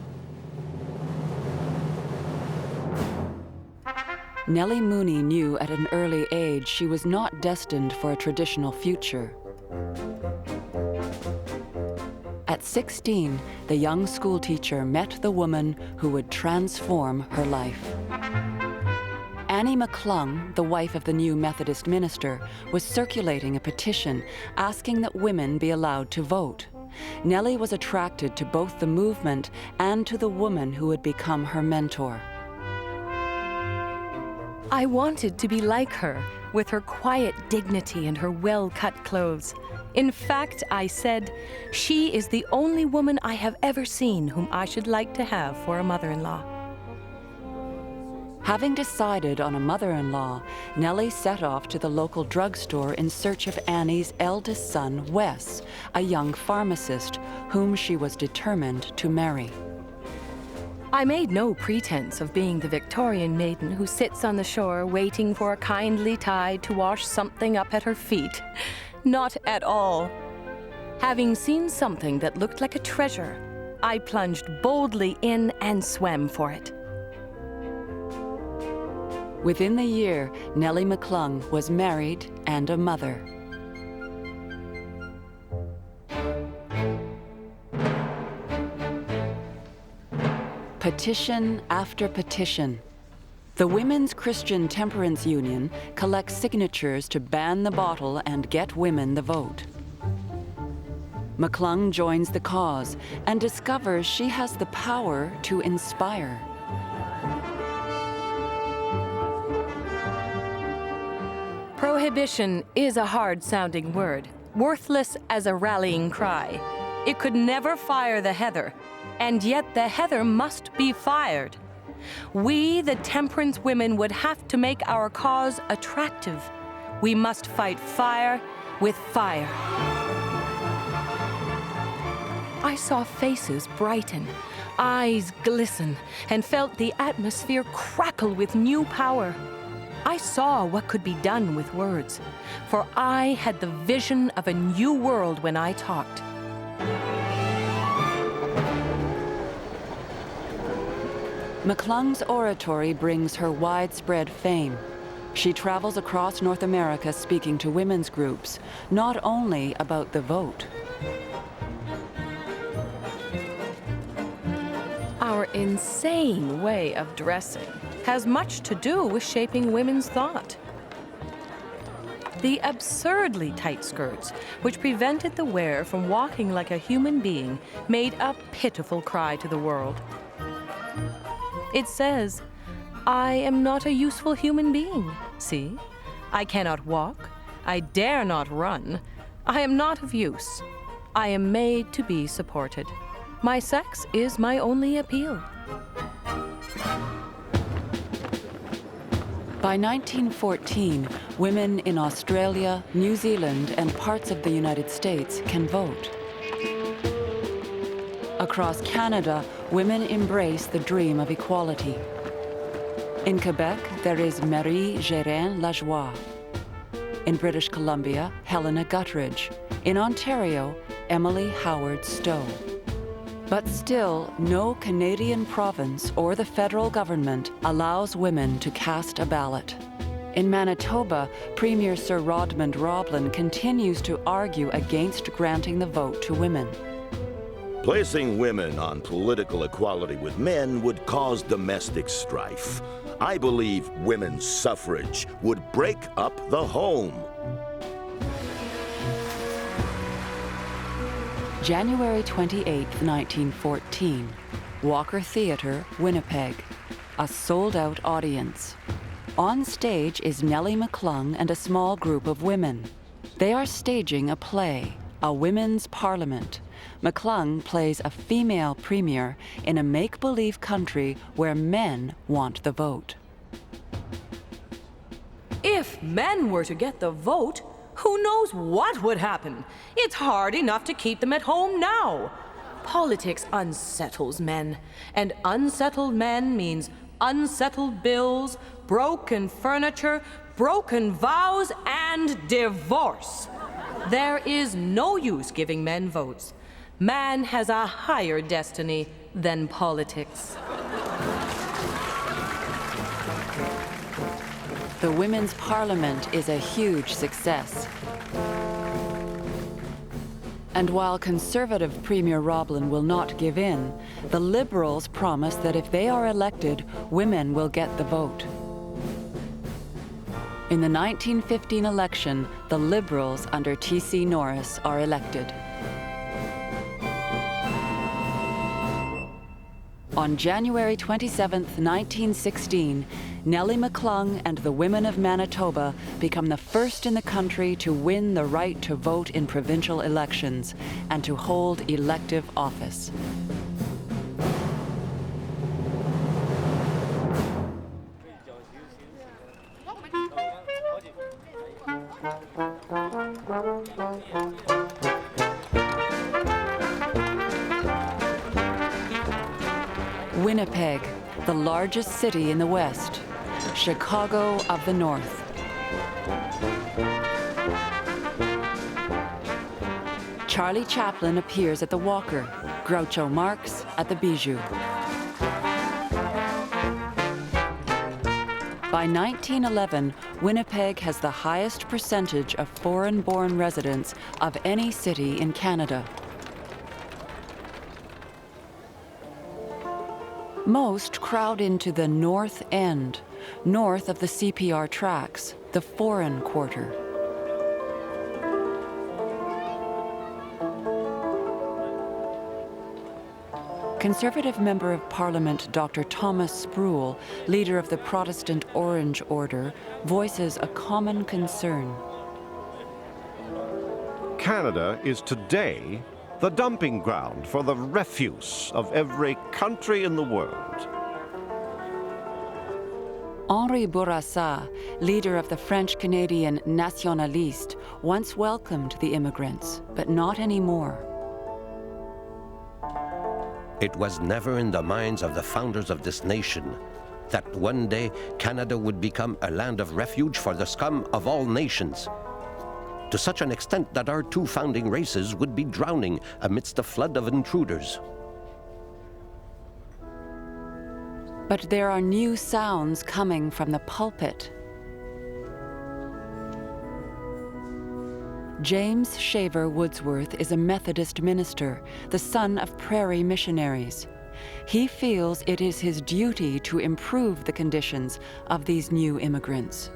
Nellie Mooney knew at an early age she was not destined for a traditional future. At 16, the young schoolteacher met the woman who would transform her life. Annie McClung, the wife of the new Methodist minister, was circulating a petition asking that women be allowed to vote. Nellie was attracted to both the movement and to the woman who would become her mentor. I wanted to be like her, with her quiet dignity and her well-cut clothes. In fact, I said, she is the only woman I have ever seen whom I should like to have for a mother-in-law. Having decided on a mother-in-law, Nellie set off to the local drugstore in search of Annie's eldest son, Wes, a young pharmacist whom she was determined to marry. I made no pretense of being the Victorian maiden who sits on the shore waiting for a kindly tide to wash something up at her feet. Not at all. Having seen something that looked like a treasure, I plunged boldly in and swam for it. Within the year, Nellie McClung was married and a mother. Petition after petition. The Women's Christian Temperance Union collects signatures to ban the bottle and get women the vote. McClung joins the cause and discovers she has the power to inspire. Prohibition is a hard-sounding word, worthless as a rallying cry. It could never fire the heather, and yet the heather must be fired. We, the temperance women, would have to make our cause attractive. We must fight fire with fire. I saw faces brighten, eyes glisten, and felt the atmosphere crackle with new power. I saw what could be done with words, for I had the vision of a new world when I talked. McClung's oratory brings her widespread fame. She travels across North America speaking to women's groups, not only about the vote. Our insane way of dressing has much to do with shaping women's thought. The absurdly tight skirts, which prevented the wearer from walking like a human being, made a pitiful cry to the world. It says, I am not a useful human being. See, I cannot walk, I dare not run, I am not of use. I am made to be supported. My sex is my only appeal. By 1914, women in Australia, New Zealand, and parts of the United States can vote. Across Canada, women embrace the dream of equality. In Quebec, there is Marie Gérin-Lajoie. In British Columbia, Helena Guttridge. In Ontario, Emily Howard Stowe. But still, no Canadian province or the federal government allows women to cast a ballot. In Manitoba, Premier Sir Rodmond Roblin continues to argue against granting the vote to women. Placing women on political equality with men would cause domestic strife. I believe women's suffrage would break up the home. January 28, 1914, Walker Theatre, Winnipeg. A sold-out audience. On stage is Nellie McClung and a small group of women. They are staging a play, A Women's Parliament. McClung plays a female premier in a make-believe country where men want the vote. If men were to get the vote, who knows what would happen? It's hard enough to keep them at home now. Politics unsettles men, and unsettled men means unsettled bills, broken furniture, broken vows, and divorce. There is no use giving men votes. Man has a higher destiny than politics. The Women's Parliament is a huge success. And while Conservative Premier Roblin will not give in, the Liberals promise that if they are elected, women will get the vote. In the 1915 election, the Liberals under T.C. Norris are elected. On January 27, 1916, Nellie McClung and the women of Manitoba become the first in the country to win the right to vote in provincial elections and to hold elective office. Winnipeg, the largest city in the West. Chicago of the North. Charlie Chaplin appears at the Walker, Groucho Marx at the Bijou. By 1911, Winnipeg has the highest percentage of foreign-born residents of any city in Canada. Most crowd into the North End, north of the CPR tracks, the foreign quarter. Conservative Member of Parliament Dr. Thomas Sproul, leader of the Protestant Orange Order, voices a common concern. Canada is today the dumping ground for the refuse of every country in the world. Henri Bourassa, leader of the French-Canadian Nationaliste, once welcomed the immigrants, but not anymore. It was never in the minds of the founders of this nation that one day Canada would become a land of refuge for the scum of all nations, to such an extent that our two founding races would be drowning amidst a flood of intruders. But there are new sounds coming from the pulpit. James Shaver Woodsworth is a Methodist minister, the son of prairie missionaries. He feels it is his duty to improve the conditions of these new immigrants.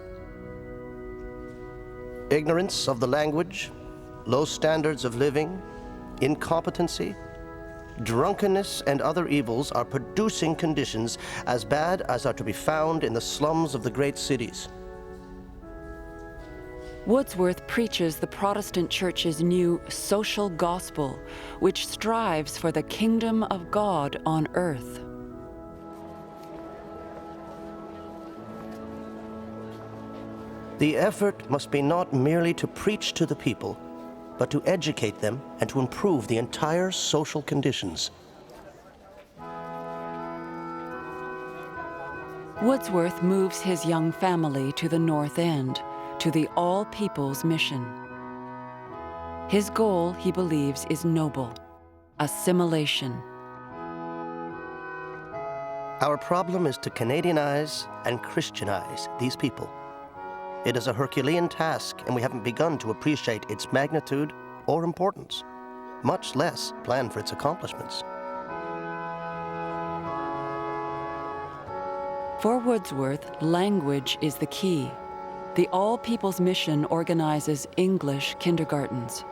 Ignorance of the language, low standards of living, incompetency, drunkenness, and other evils are producing conditions as bad as are to be found in the slums of the great cities. Woodsworth preaches the Protestant Church's new social gospel, which strives for the kingdom of God on earth. The effort must be not merely to preach to the people, but to educate them and to improve the entire social conditions. Woodsworth moves his young family to the North End, to the All Peoples Mission. His goal, he believes, is noble: assimilation. Our problem is to Canadianize and Christianize these people. It is a Herculean task, and we haven't begun to appreciate its magnitude or importance, much less plan for its accomplishments. For Wordsworth, language is the key. The All Peoples Mission organizes English kindergartens.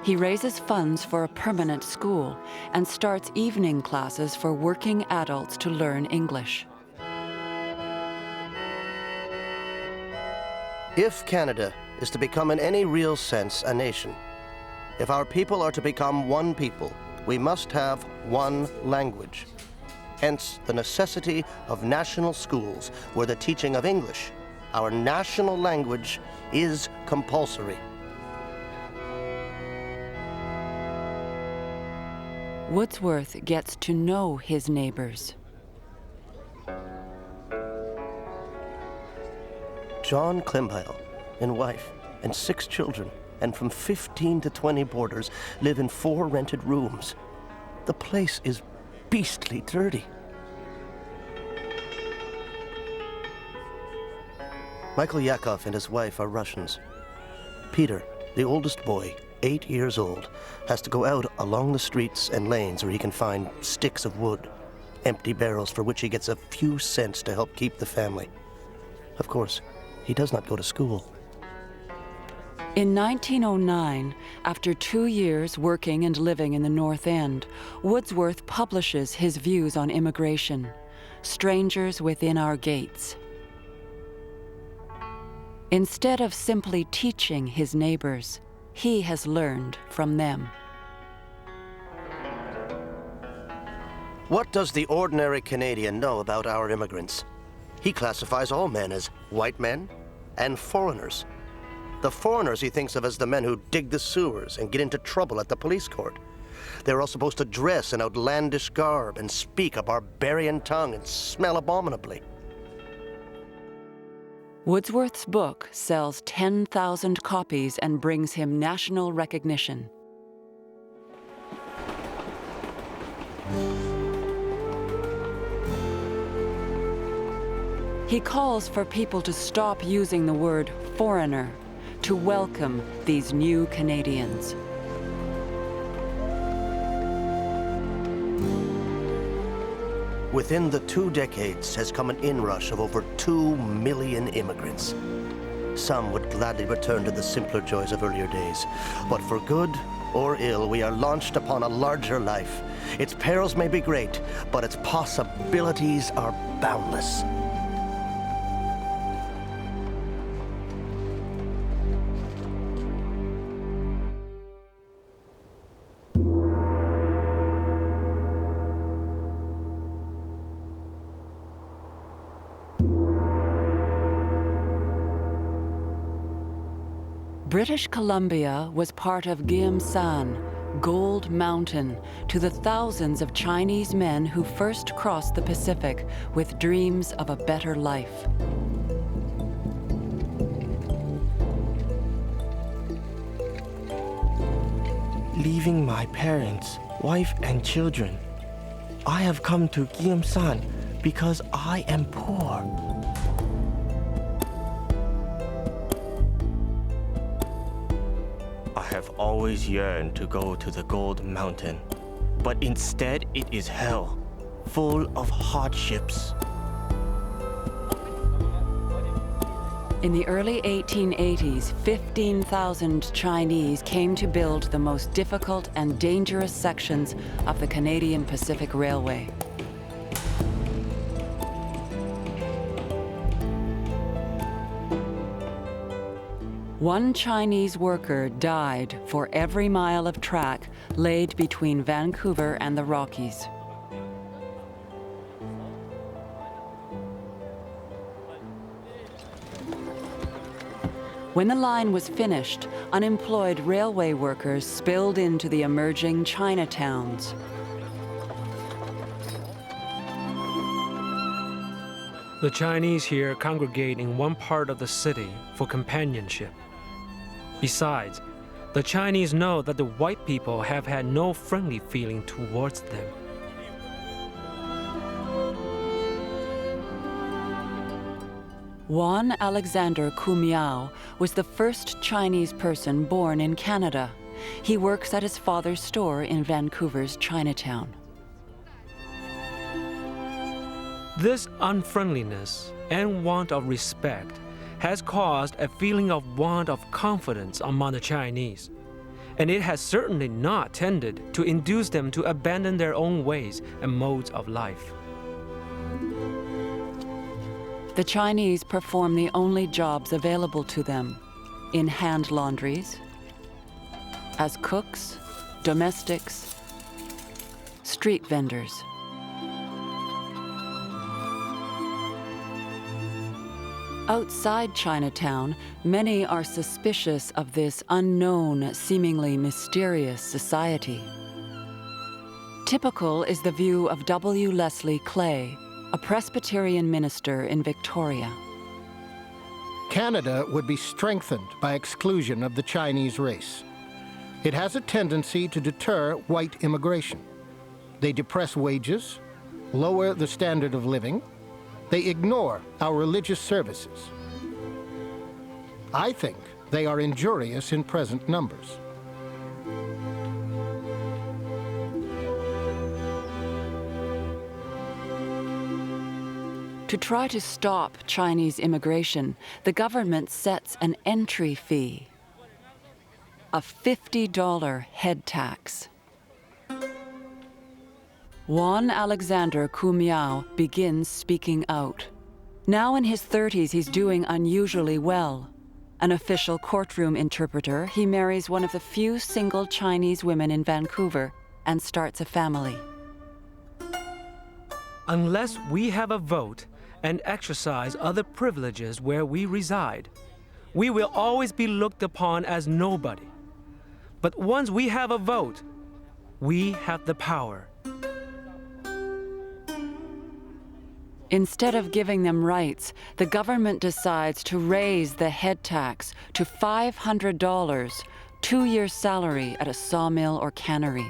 He raises funds for a permanent school and starts evening classes for working adults to learn English. If Canada is to become in any real sense a nation, if our people are to become one people, we must have one language. Hence the necessity of national schools where the teaching of English, our national language, is compulsory. Wordsworth gets to know his neighbors. John Klimbheil and wife and 6 children, and from 15 to 20 boarders, live in 4 rented rooms. The place is beastly dirty. Michael Yakov and his wife are Russians. Peter, the oldest boy, 8 years old, has to go out along the streets and lanes where he can find sticks of wood, empty barrels for which he gets a few cents to help keep the family. Of course, he does not go to school. In 1909, after 2 years working and living in the North End, Wordsworth publishes his views on immigration, Strangers Within Our Gates. Instead of simply teaching his neighbors, he has learned from them. What does the ordinary Canadian know about our immigrants? He classifies all men as white men and foreigners. The foreigners he thinks of as the men who dig the sewers and get into trouble at the police court. They're all supposed to dress in outlandish garb and speak a barbarian tongue and smell abominably. Wordsworth's book sells 10,000 copies and brings him national recognition. He calls for people to stop using the word foreigner, to welcome these new Canadians. Within the 2 decades has come an inrush of over 2 million immigrants. Some would gladly return to the simpler joys of earlier days, but for good or ill, we are launched upon a larger life. Its perils may be great, but its possibilities are boundless. British Columbia was part of Gyeomsan, Gold Mountain, to the thousands of Chinese men who first crossed the Pacific with dreams of a better life. Leaving my parents, wife and children, I have come to Gyeomsan because I am poor. I have always yearned to go to the Gold Mountain, but instead it is hell, full of hardships. In the early 1880s, 15,000 Chinese came to build the most difficult and dangerous sections of the Canadian Pacific Railway. One Chinese worker died for every mile of track laid between Vancouver and the Rockies. When the line was finished, unemployed railway workers spilled into the emerging Chinatowns. The Chinese here congregate in one part of the city for companionship. Besides, the Chinese know that the white people have had no friendly feeling towards them. Juan Alexander Kumiao was the first Chinese person born in Canada. He works at his father's store in Vancouver's Chinatown. This unfriendliness and want of respect has caused a feeling of want of confidence among the Chinese, and it has certainly not tended to induce them to abandon their own ways and modes of life. The Chinese perform the only jobs available to them in hand laundries, as cooks, domestics, street vendors. Outside Chinatown, many are suspicious of this unknown, seemingly mysterious society. Typical is the view of W. Leslie Clay, a Presbyterian minister in Victoria. Canada would be strengthened by exclusion of the Chinese race. It has a tendency to deter white immigration. They depress wages, lower the standard of living. They ignore our religious services. I think they are injurious in present numbers. To try to stop Chinese immigration, the government sets an entry fee, a $50 head tax. Juan Alexander Kumiao begins speaking out. Now in his 30s, he's doing unusually well. An official courtroom interpreter, he marries one of the few single Chinese women in Vancouver and starts a family. Unless we have a vote and exercise other privileges where we reside, we will always be looked upon as nobody. But once we have a vote, we have the power. Instead of giving them rights, the government decides to raise the head tax to $500, 2 years' salary at a sawmill or cannery.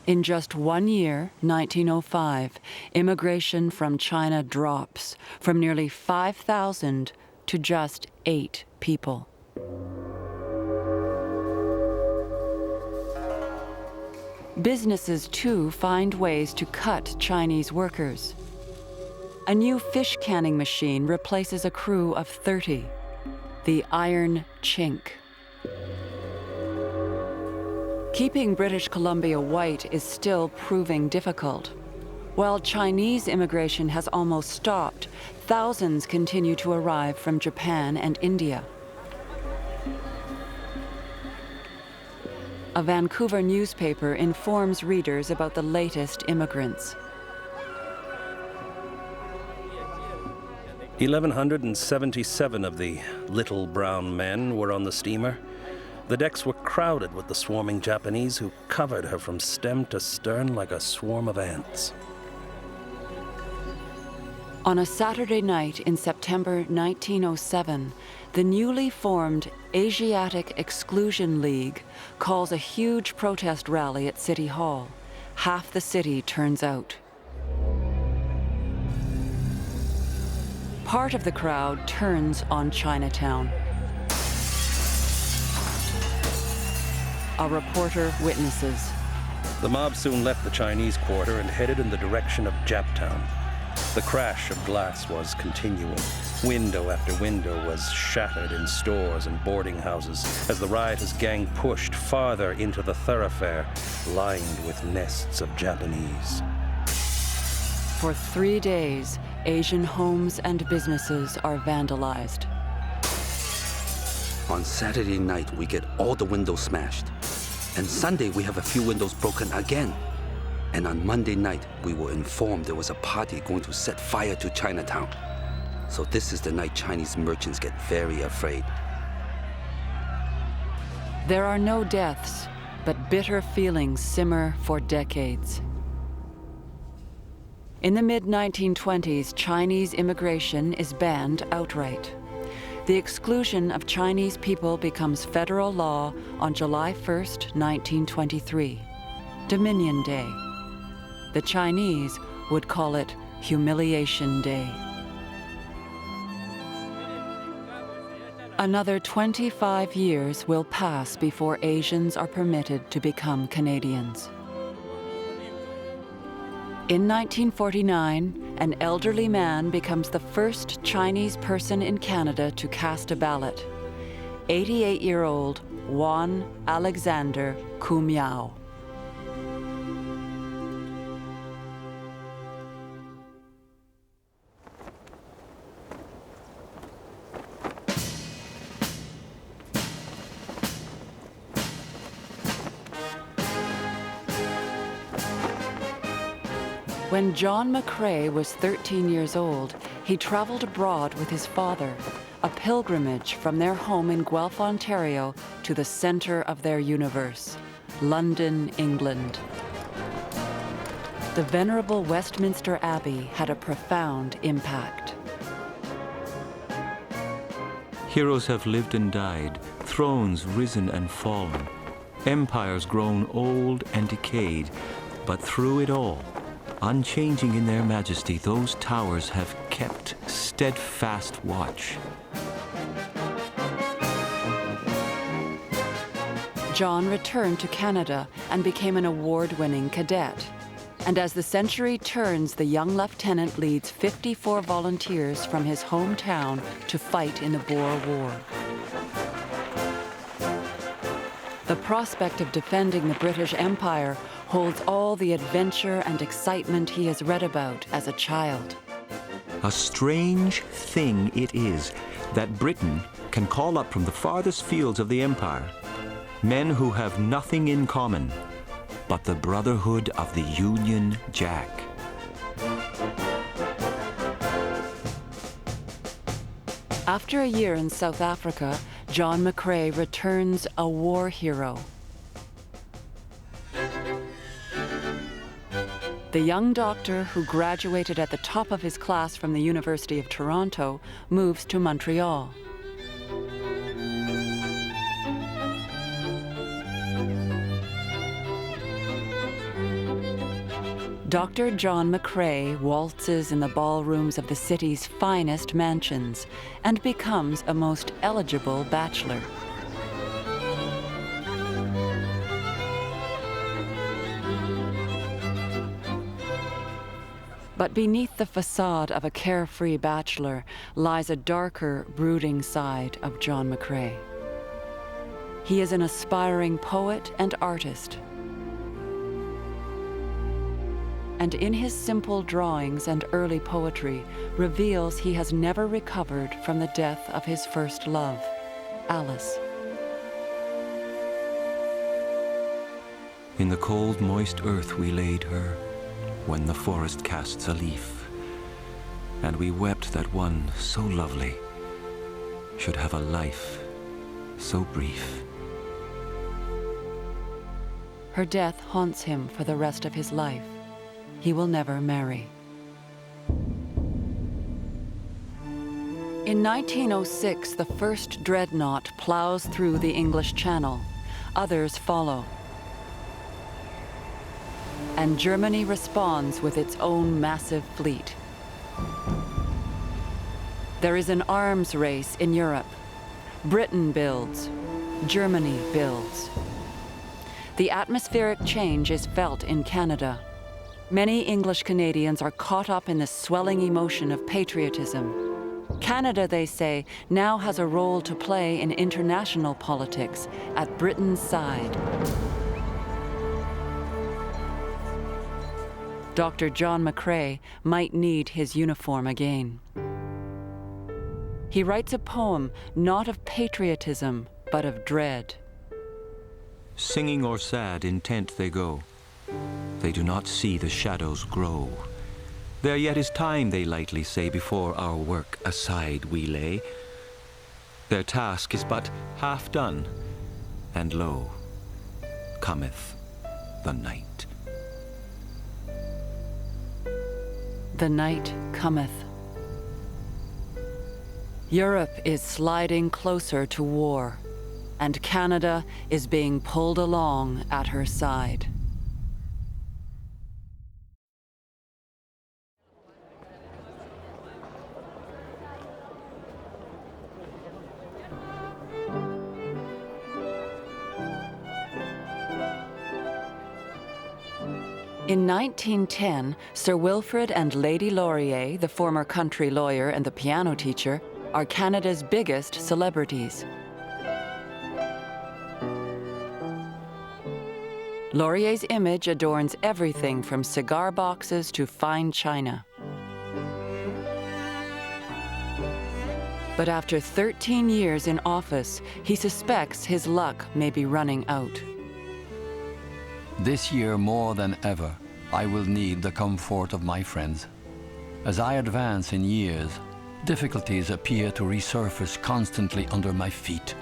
In just 1 year, 1905, immigration from China drops from nearly 5,000 to just 8 people. Businesses, too, find ways to cut Chinese workers. A new fish canning machine replaces a crew of 30, the iron chink. Keeping British Columbia white is still proving difficult. While Chinese immigration has almost stopped, thousands continue to arrive from Japan and India. A Vancouver newspaper informs readers about the latest immigrants. 1,177 of the little brown men were on the steamer. The decks were crowded with the swarming Japanese who covered her from stem to stern like a swarm of ants. On a Saturday night in September 1907, the newly formed Asiatic Exclusion League calls a huge protest rally at City Hall. Half the city turns out. Part of the crowd turns on Chinatown. A reporter witnesses. The mob soon left the Chinese quarter and headed in the direction of Japtown. The crash of glass was continual. Window after window was shattered in stores and boarding houses as the riotous gang pushed farther into the thoroughfare, lined with nests of Japanese. For 3 days, Asian homes and businesses are vandalized. On Saturday night, we get all the windows smashed. And Sunday, we have a few windows broken again. And on Monday night, we were informed there was a party going to set fire to Chinatown. So this is the night Chinese merchants get very afraid. There are no deaths, but bitter feelings simmer for decades. In the mid-1920s, Chinese immigration is banned outright. The exclusion of Chinese people becomes federal law on July 1st, 1923, Dominion Day. The Chinese would call it Humiliation Day. Another 25 years will pass before Asians are permitted to become Canadians. In 1949, an elderly man becomes the first Chinese person in Canada to cast a ballot. 88-year-old Juan Alexander Kumiao. When John McCrae was 13 years old, he traveled abroad with his father, a pilgrimage from their home in Guelph, Ontario, to the center of their universe, London, England. The venerable Westminster Abbey had a profound impact. Heroes have lived and died, thrones risen and fallen, empires grown old and decayed, but through it all, unchanging in their majesty, those towers have kept steadfast watch. John returned to Canada and became an award-winning cadet. And as the century turns, the young lieutenant leads 54 volunteers from his hometown to fight in the Boer War. The prospect of defending the British Empire holds all the adventure and excitement he has read about as a child. A strange thing it is that Britain can call up from the farthest fields of the empire men who have nothing in common but the brotherhood of the Union Jack. After a year in South Africa, John McCrae returns a war hero. The young doctor who graduated at the top of his class from the University of Toronto moves to Montreal. Dr. John McCrae waltzes in the ballrooms of the city's finest mansions and becomes a most eligible bachelor. But beneath the facade of a carefree bachelor lies a darker, brooding side of John McCrae. He is an aspiring poet and artist. And in his simple drawings and early poetry reveals he has never recovered from the death of his first love, Alice. In the cold, moist earth we laid her, when the forest casts a leaf, and we wept that one so lovely should have a life so brief. Her death haunts him for the rest of his life. He will never marry. In 1906, the first dreadnought plows through the English Channel. Others follow. And Germany responds with its own massive fleet. There is an arms race in Europe. Britain builds, Germany builds. The atmospheric change is felt in Canada. Many English Canadians are caught up in the swelling emotion of patriotism. Canada, they say, now has a role to play in international politics at Britain's side. Dr. John McCrae might need his uniform again. He writes a poem not of patriotism, but of dread. Singing or sad, intent they go. They do not see the shadows grow. There yet is time, they lightly say, before our work aside we lay. Their task is but half done, and lo, cometh the night. The night cometh. Europe is sliding closer to war, and Canada is being pulled along at her side. In 1910, Sir Wilfrid and Lady Laurier, the former country lawyer and the piano teacher, are Canada's biggest celebrities. Laurier's image adorns everything from cigar boxes to fine china. But after 13 years in office, he suspects his luck may be running out. This year more than ever, I will need the comfort of my friends. As I advance in years, difficulties appear to resurface constantly under my feet.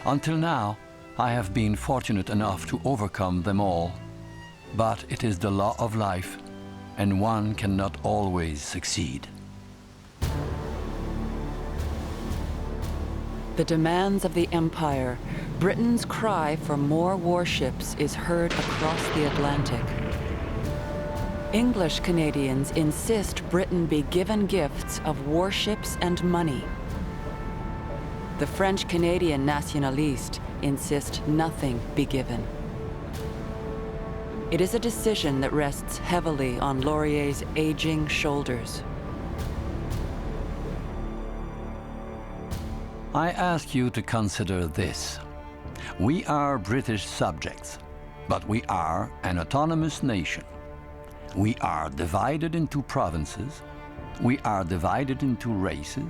Until now, I have been fortunate enough to overcome them all. But it is the law of life, and one cannot always succeed. The demands of the Empire, Britain's cry for more warships is heard across the Atlantic. English Canadians insist Britain be given gifts of warships and money. The French-Canadian nationalists insist nothing be given. It is a decision that rests heavily on Laurier's aging shoulders. I ask you to consider this. We are British subjects, but we are an autonomous nation. We are divided into provinces, we are divided into races,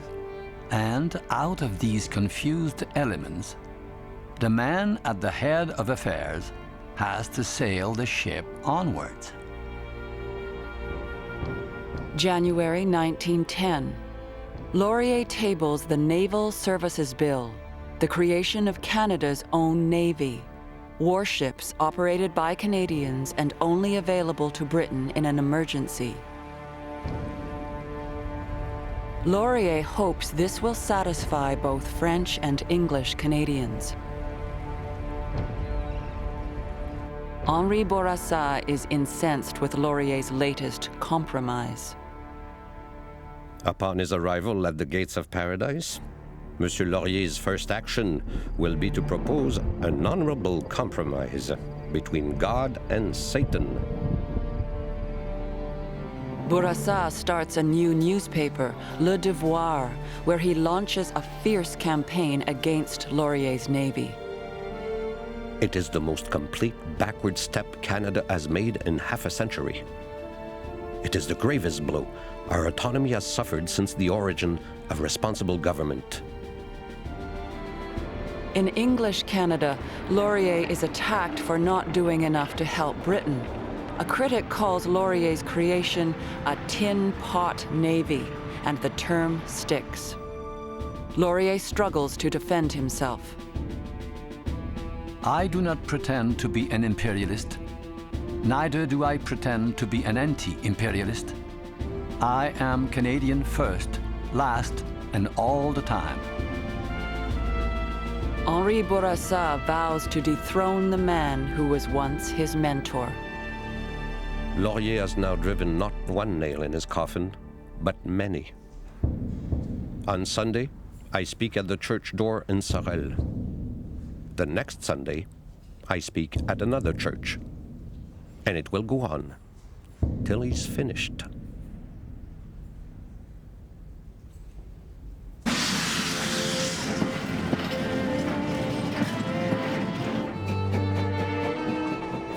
and out of these confused elements, the man at the head of affairs has to sail the ship onwards. January 1910. Laurier tables the Naval Services Bill, the creation of Canada's own Navy, warships operated by Canadians and only available to Britain in an emergency. Laurier hopes this will satisfy both French and English Canadians. Henri Bourassa is incensed with Laurier's latest compromise. Upon his arrival at the gates of paradise, Monsieur Laurier's first action will be to propose an honorable compromise between God and Satan. Bourassa starts a new newspaper, Le Devoir, where he launches a fierce campaign against Laurier's navy. It is the most complete backward step Canada has made in half a century. It is the gravest blow our autonomy has suffered since the origin of responsible government. In English Canada, Laurier is attacked for not doing enough to help Britain. A critic calls Laurier's creation a tin pot navy, and the term sticks. Laurier struggles to defend himself. I do not pretend to be an imperialist. Neither do I pretend to be an anti-imperialist. I am Canadian first, last, and all the time. Henri Bourassa vows to dethrone the man who was once his mentor. Laurier has now driven not one nail in his coffin, but many. On Sunday, I speak at the church door in Sorel. The next Sunday, I speak at another church. And it will go on till he's finished.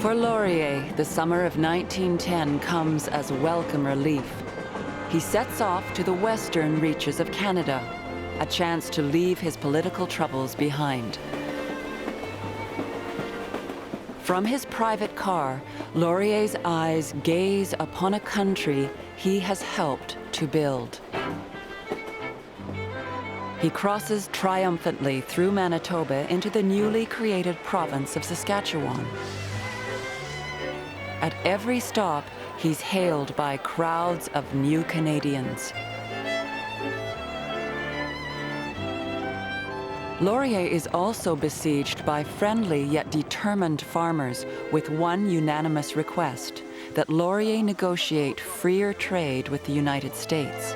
For Laurier, the summer of 1910 comes as welcome relief. He sets off to the western reaches of Canada, a chance to leave his political troubles behind. From his private car, Laurier's eyes gaze upon a country he has helped to build. He crosses triumphantly through Manitoba into the newly created province of Saskatchewan. At every stop, he's hailed by crowds of new Canadians. Laurier is also besieged by friendly yet determined farmers with one unanimous request, that Laurier negotiate freer trade with the United States.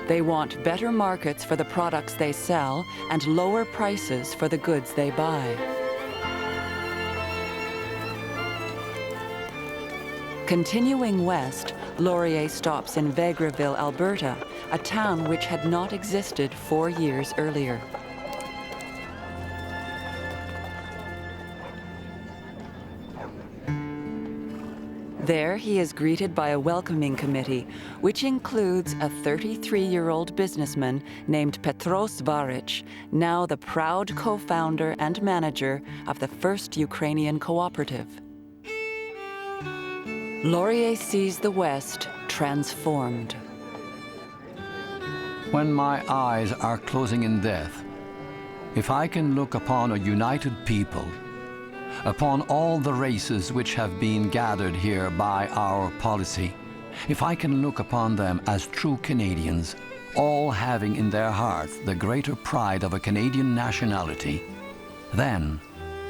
They want better markets for the products they sell and lower prices for the goods they buy. Continuing west, Laurier stops in Vegreville, Alberta, a town which had not existed 4 years earlier. There, he is greeted by a welcoming committee, which includes a 33-year-old businessman named Petros Varic, now the proud co-founder and manager of the first Ukrainian cooperative. Laurier sees the West transformed. When my eyes are closing in death, if I can look upon a united people, upon all the races which have been gathered here by our policy, if I can look upon them as true Canadians, all having in their hearts the greater pride of a Canadian nationality, then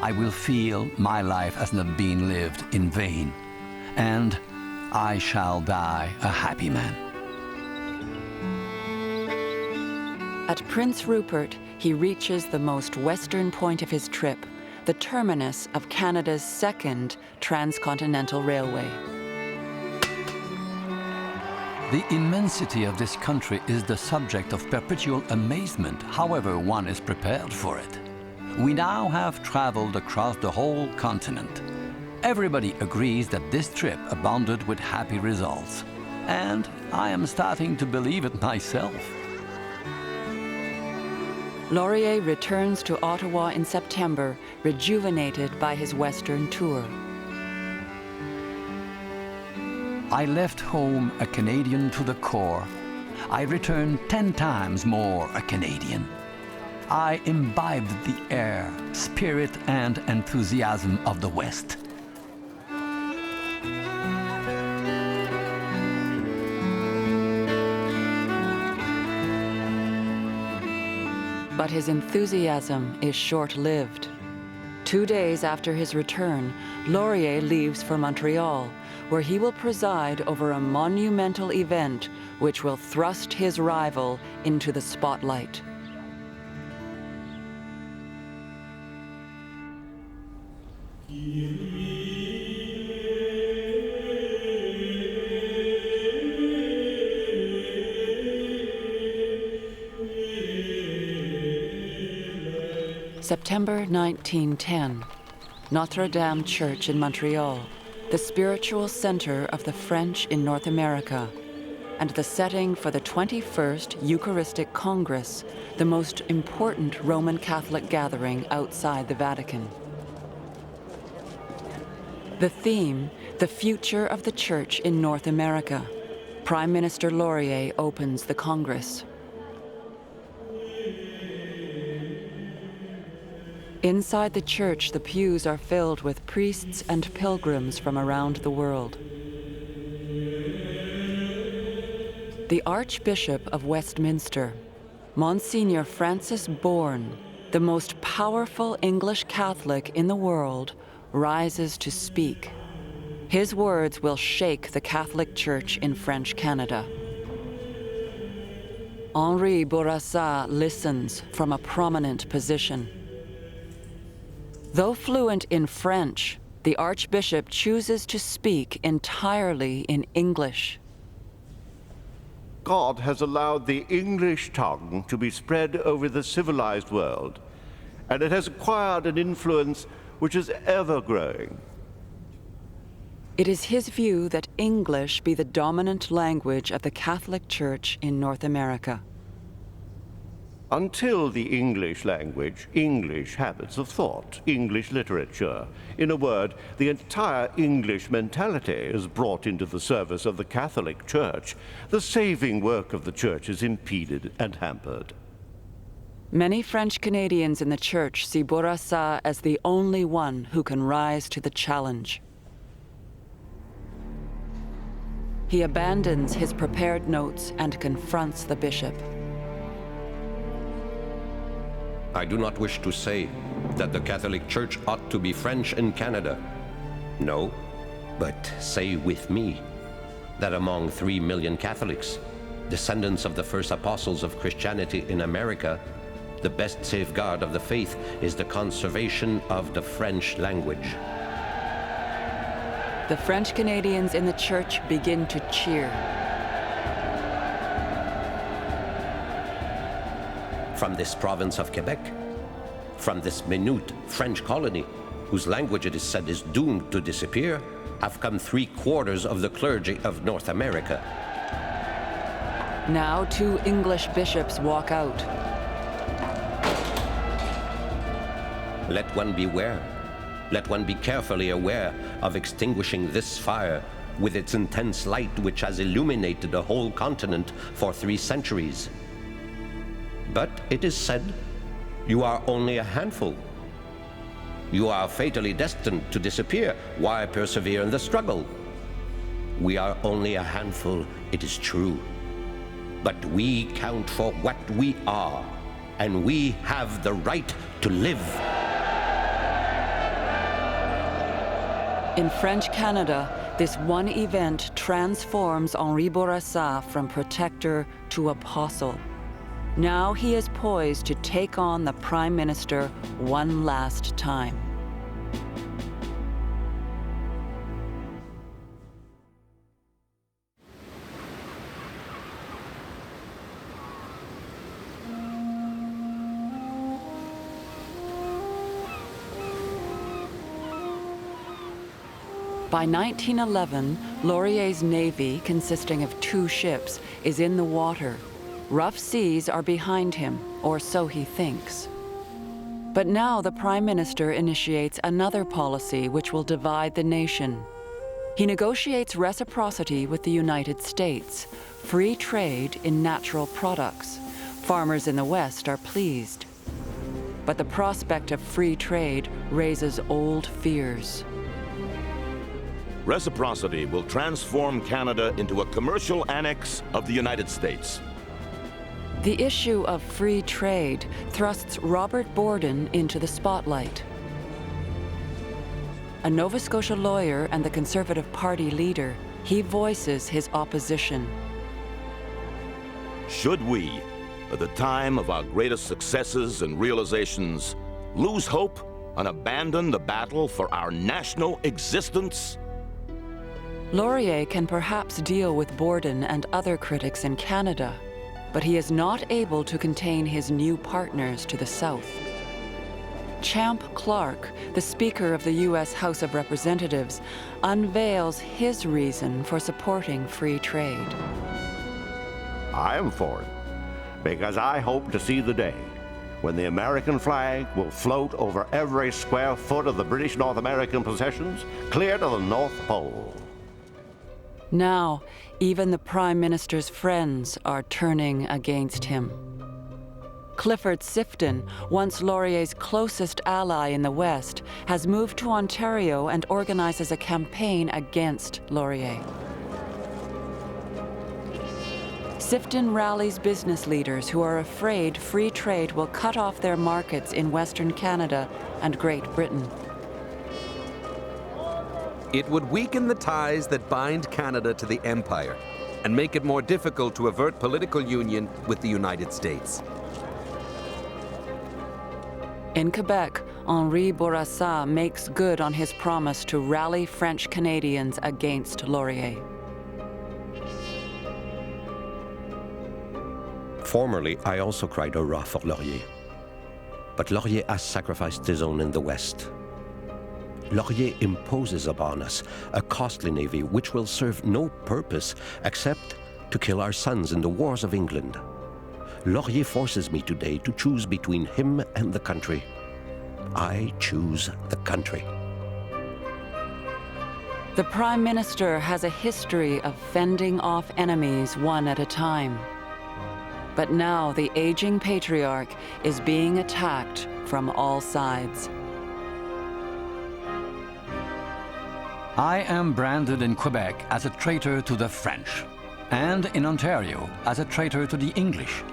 I will feel my life has not been lived in vain, and I shall die a happy man. At Prince Rupert, he reaches the most western point of his trip, the terminus of Canada's second transcontinental railway. The immensity of this country is the subject of perpetual amazement, however one is prepared for it. We now have traveled across the whole continent. Everybody agrees that this trip abounded with happy results, and I am starting to believe it myself. Laurier returns to Ottawa in September, rejuvenated by his Western tour. I left home a Canadian to the core. I returned 10 times more a Canadian. I imbibed the air, spirit, and enthusiasm of the West. But his enthusiasm is short-lived. 2 days after his return, Laurier leaves for Montreal, where he will preside over a monumental event which will thrust his rival into the spotlight. September 1910, Notre Dame Church in Montreal, the spiritual center of the French in North America, and the setting for the 21st Eucharistic Congress, the most important Roman Catholic gathering outside the Vatican. The theme, the future of the Church in North America. Prime Minister Laurier opens the Congress. Inside the church, the pews are filled with priests and pilgrims from around the world. The Archbishop of Westminster, Monsignor Francis Bourne, the most powerful English Catholic in the world, rises to speak. His words will shake the Catholic Church in French Canada. Henri Bourassa listens from a prominent position. Though fluent in French, the Archbishop chooses to speak entirely in English. God has allowed the English tongue to be spread over the civilized world, and it has acquired an influence which is ever growing. It is his view that English be the dominant language of the Catholic Church in North America. Until the English language, English habits of thought, English literature, in a word, the entire English mentality is brought into the service of the Catholic Church, the saving work of the Church is impeded and hampered. Many French Canadians in the church see Bourassa as the only one who can rise to the challenge. He abandons his prepared notes and confronts the bishop. I do not wish to say that the Catholic Church ought to be French in Canada. No, but say with me that among 3 million Catholics, descendants of the first apostles of Christianity in America, the best safeguard of the faith is the conservation of the French language. The French Canadians in the church begin to cheer. From this province of Quebec, from this minute French colony, whose language it is said is doomed to disappear, have come 3/4 of the clergy of North America. Now 2 English bishops walk out. Let one beware. Let one be carefully aware of extinguishing this fire with its intense light which has illuminated the whole continent for 3 centuries. But it is said, you are only a handful. You are fatally destined to disappear. Why persevere in the struggle? We are only a handful, it is true. But we count for what we are, and we have the right to live. In French Canada, this one event transforms Henri Bourassa from protector to apostle. Now he is poised to take on the Prime Minister one last time. By 1911, Laurier's navy, consisting of 2 ships, is in the water. Rough seas are behind him, or so he thinks. But now the Prime Minister initiates another policy which will divide the nation. He negotiates reciprocity with the United States, free trade in natural products. Farmers in the West are pleased. But the prospect of free trade raises old fears. Reciprocity will transform Canada into a commercial annex of the United States. The issue of free trade thrusts Robert Borden into the spotlight. A Nova Scotia lawyer and the Conservative Party leader, he voices his opposition. Should we, at the time of our greatest successes and realizations, lose hope and abandon the battle for our national existence? Laurier can perhaps deal with Borden and other critics in Canada, but he is not able to contain his new partners to the south. Champ Clark, the Speaker of the U.S. House of Representatives, unveils his reason for supporting free trade. I am for it, because I hope to see the day when the American flag will float over every square foot of the British North American possessions, clear to the North Pole. Now, even the Prime Minister's friends are turning against him. Clifford Sifton, once Laurier's closest ally in the West, has moved to Ontario and organizes a campaign against Laurier. Sifton rallies business leaders who are afraid free trade will cut off their markets in Western Canada and Great Britain. It would weaken the ties that bind Canada to the Empire and make it more difficult to avert political union with the United States. In Quebec, Henri Bourassa makes good on his promise to rally French Canadians against Laurier. Formerly, I also cried hurrah for Laurier. But Laurier has sacrificed his own in the West. Laurier imposes upon us a costly navy which will serve no purpose except to kill our sons in the wars of England. Laurier forces me today to choose between him and the country. I choose the country. The Prime Minister has a history of fending off enemies one at a time. But now the aging patriarch is being attacked from all sides. I am branded in Quebec as a traitor to the French, and in Ontario as a traitor to the English.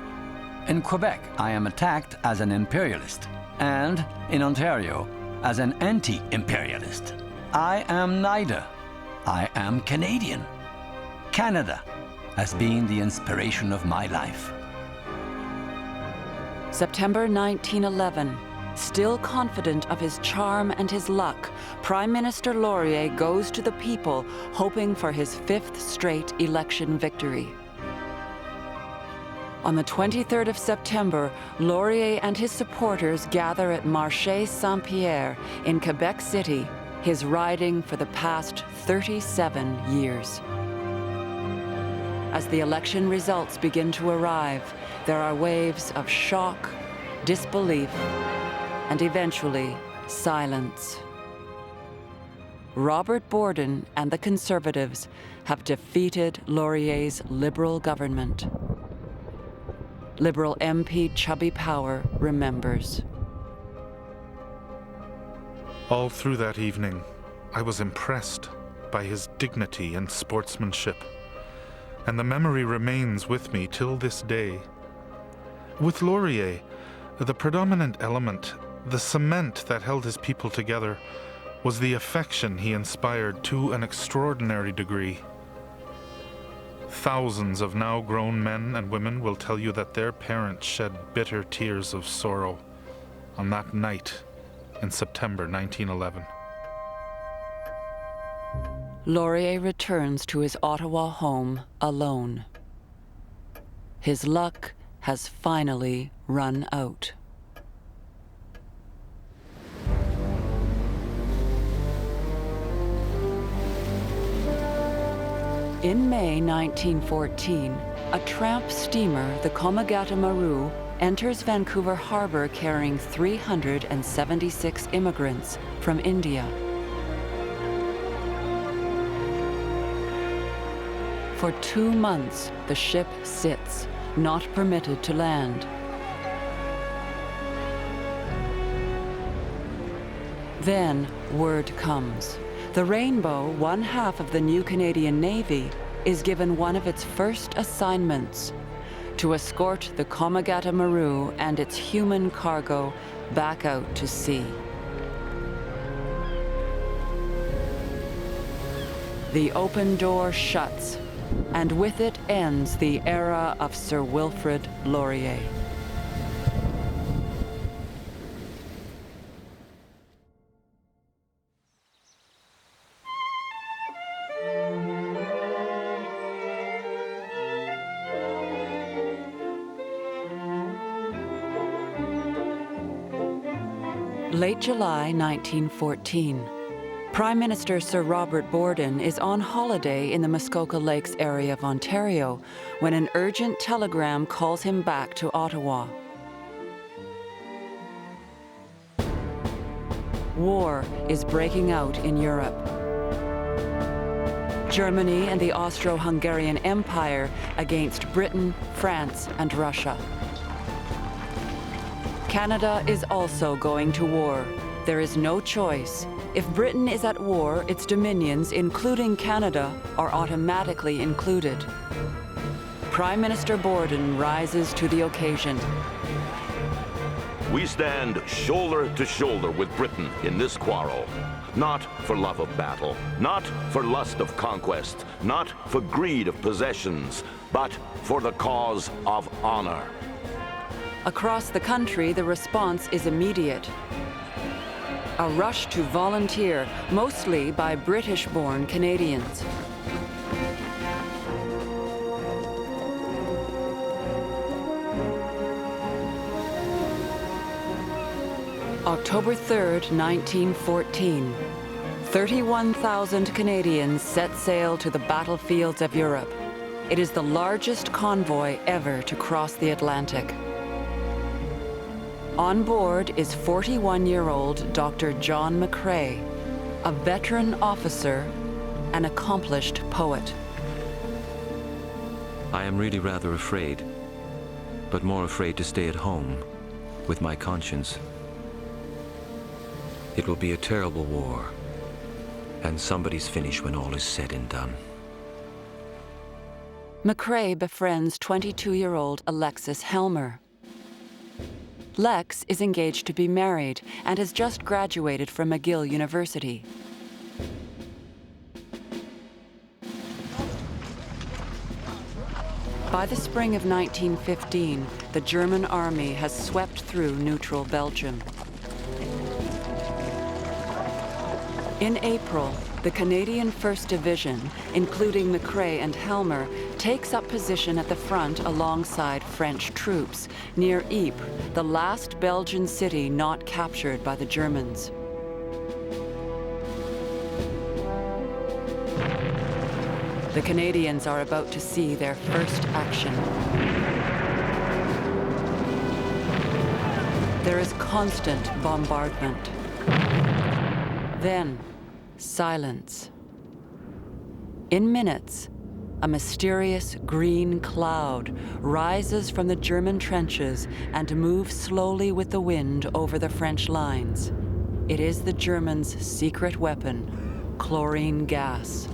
In Quebec, I am attacked as an imperialist, and in Ontario as an anti-imperialist. I am neither. I am Canadian. Canada has been the inspiration of my life. September 1911. Still confident of his charm and his luck, Prime Minister Laurier goes to the people, hoping for his 5th straight election victory. On the 23rd of September, Laurier and his supporters gather at Marché Saint-Pierre in Quebec City, his riding for the past 37 years. As the election results begin to arrive, there are waves of shock, disbelief, and eventually silence. Robert Borden and the Conservatives have defeated Laurier's Liberal government. Liberal MP Chubby Power remembers. All through that evening, I was impressed by his dignity and sportsmanship, and the memory remains with me till this day. With Laurier, the predominant element, the cement that held his people together, was the affection he inspired to an extraordinary degree. Thousands of now grown men and women will tell you that their parents shed bitter tears of sorrow on that night in September 1911. Laurier returns to his Ottawa home alone. His luck has finally run out. In May 1914, a tramp steamer, the Komagata Maru, enters Vancouver Harbor carrying 376 immigrants from India. For 2 months, the ship sits, not permitted to land. Then word comes. The Rainbow, one half of the new Canadian Navy, is given one of its first assignments: to escort the Komagata Maru and its human cargo back out to sea. The open door shuts, and with it ends the era of Sir Wilfrid Laurier. Late July 1914. Prime Minister Sir Robert Borden is on holiday in the Muskoka Lakes area of Ontario when an urgent telegram calls him back to Ottawa. War is breaking out in Europe. Germany and the Austro-Hungarian Empire against Britain, France, and Russia. Canada is also going to war. There is no choice. If Britain is at war, its dominions, including Canada, are automatically included. Prime Minister Borden rises to the occasion. We stand shoulder to shoulder with Britain in this quarrel. Not for love of battle, not for lust of conquest, not for greed of possessions, but for the cause of honor. Across the country, the response is immediate. A rush to volunteer, mostly by British-born Canadians. October 3rd, 1914. 31,000 Canadians set sail to the battlefields of Europe. It is the largest convoy ever to cross the Atlantic. On board is 41-year-old Dr. John McCrae, a veteran officer, an accomplished poet. I am really rather afraid. but more afraid to stay at home with my conscience. It will be a terrible war, and somebody's finish when all is said and done. McCrae befriends 22-year-old Alexis Helmer. Lex is engaged to be married and has just graduated from McGill University. By the spring of 1915, the German army has swept through neutral Belgium. In April, the Canadian 1st Division, including McCrae and Helmer, takes up position at the front alongside French troops near Ypres, the last Belgian city not captured by the Germans. The Canadians are about to see their first action. There is constant bombardment. Then, silence. In minutes, a mysterious green cloud rises from the German trenches and moves slowly with the wind over the French lines. It is the Germans' secret weapon, chlorine gas.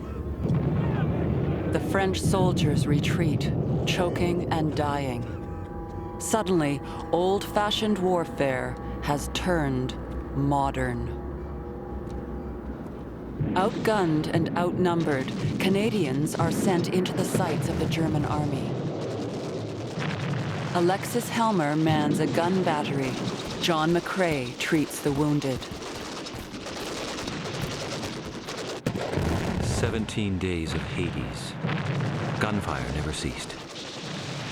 The French soldiers retreat, choking and dying. Suddenly, old-fashioned warfare has turned modern. Outgunned and outnumbered, Canadians are sent into the sights of the German army. Alexis Helmer mans a gun battery. John McCrae treats the wounded. 17 days of Hades. Gunfire never ceased.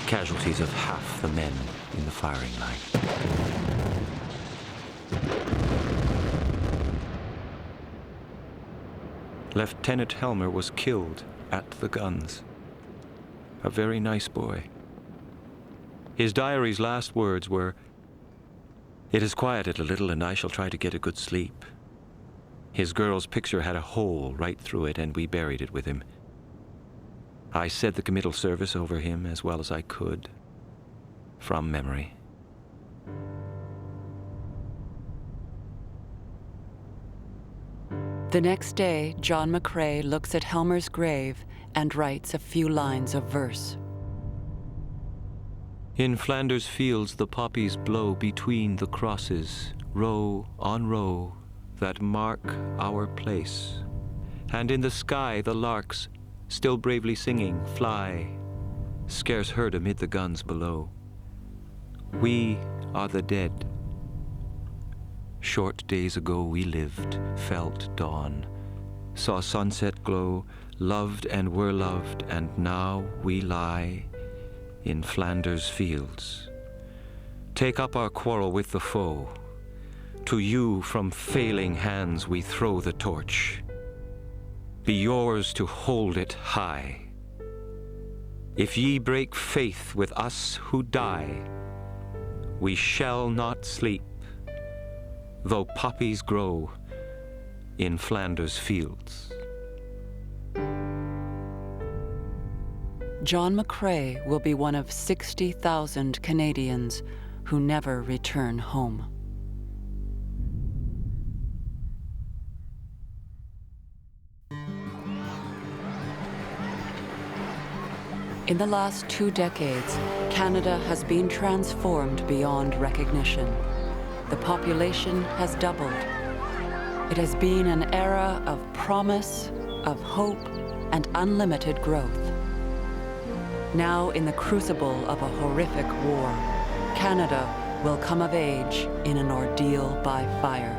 Casualties of half the men in the firing line. Lieutenant Helmer was killed at the guns. A very nice boy. His diary's last words were, "It has quieted a little and I shall try to get a good sleep." His girl's picture had a hole right through it and we buried it with him. I said the committal service over him as well as I could, from memory. The next day, John McCrae looks at Helmer's grave and writes a few lines of verse. In Flanders fields the poppies blow between the crosses, row on row, that mark our place. And in the sky the larks, still bravely singing, fly, scarce heard amid the guns below. We are the dead. Short days ago we lived, felt dawn, saw sunset glow, loved and were loved, and now we lie in Flanders fields. Take up our quarrel with the foe. To you from failing hands we throw the torch. Be yours to hold it high. If ye break faith with us who die, we shall not sleep, though poppies grow in Flanders fields. John McCrae will be one of 60,000 Canadians who never return home. In the last 2 decades, Canada has been transformed beyond recognition. The population has doubled. It has been an era of promise, of hope, and unlimited growth. Now, in the crucible of a horrific war, Canada will come of age in an ordeal by fire.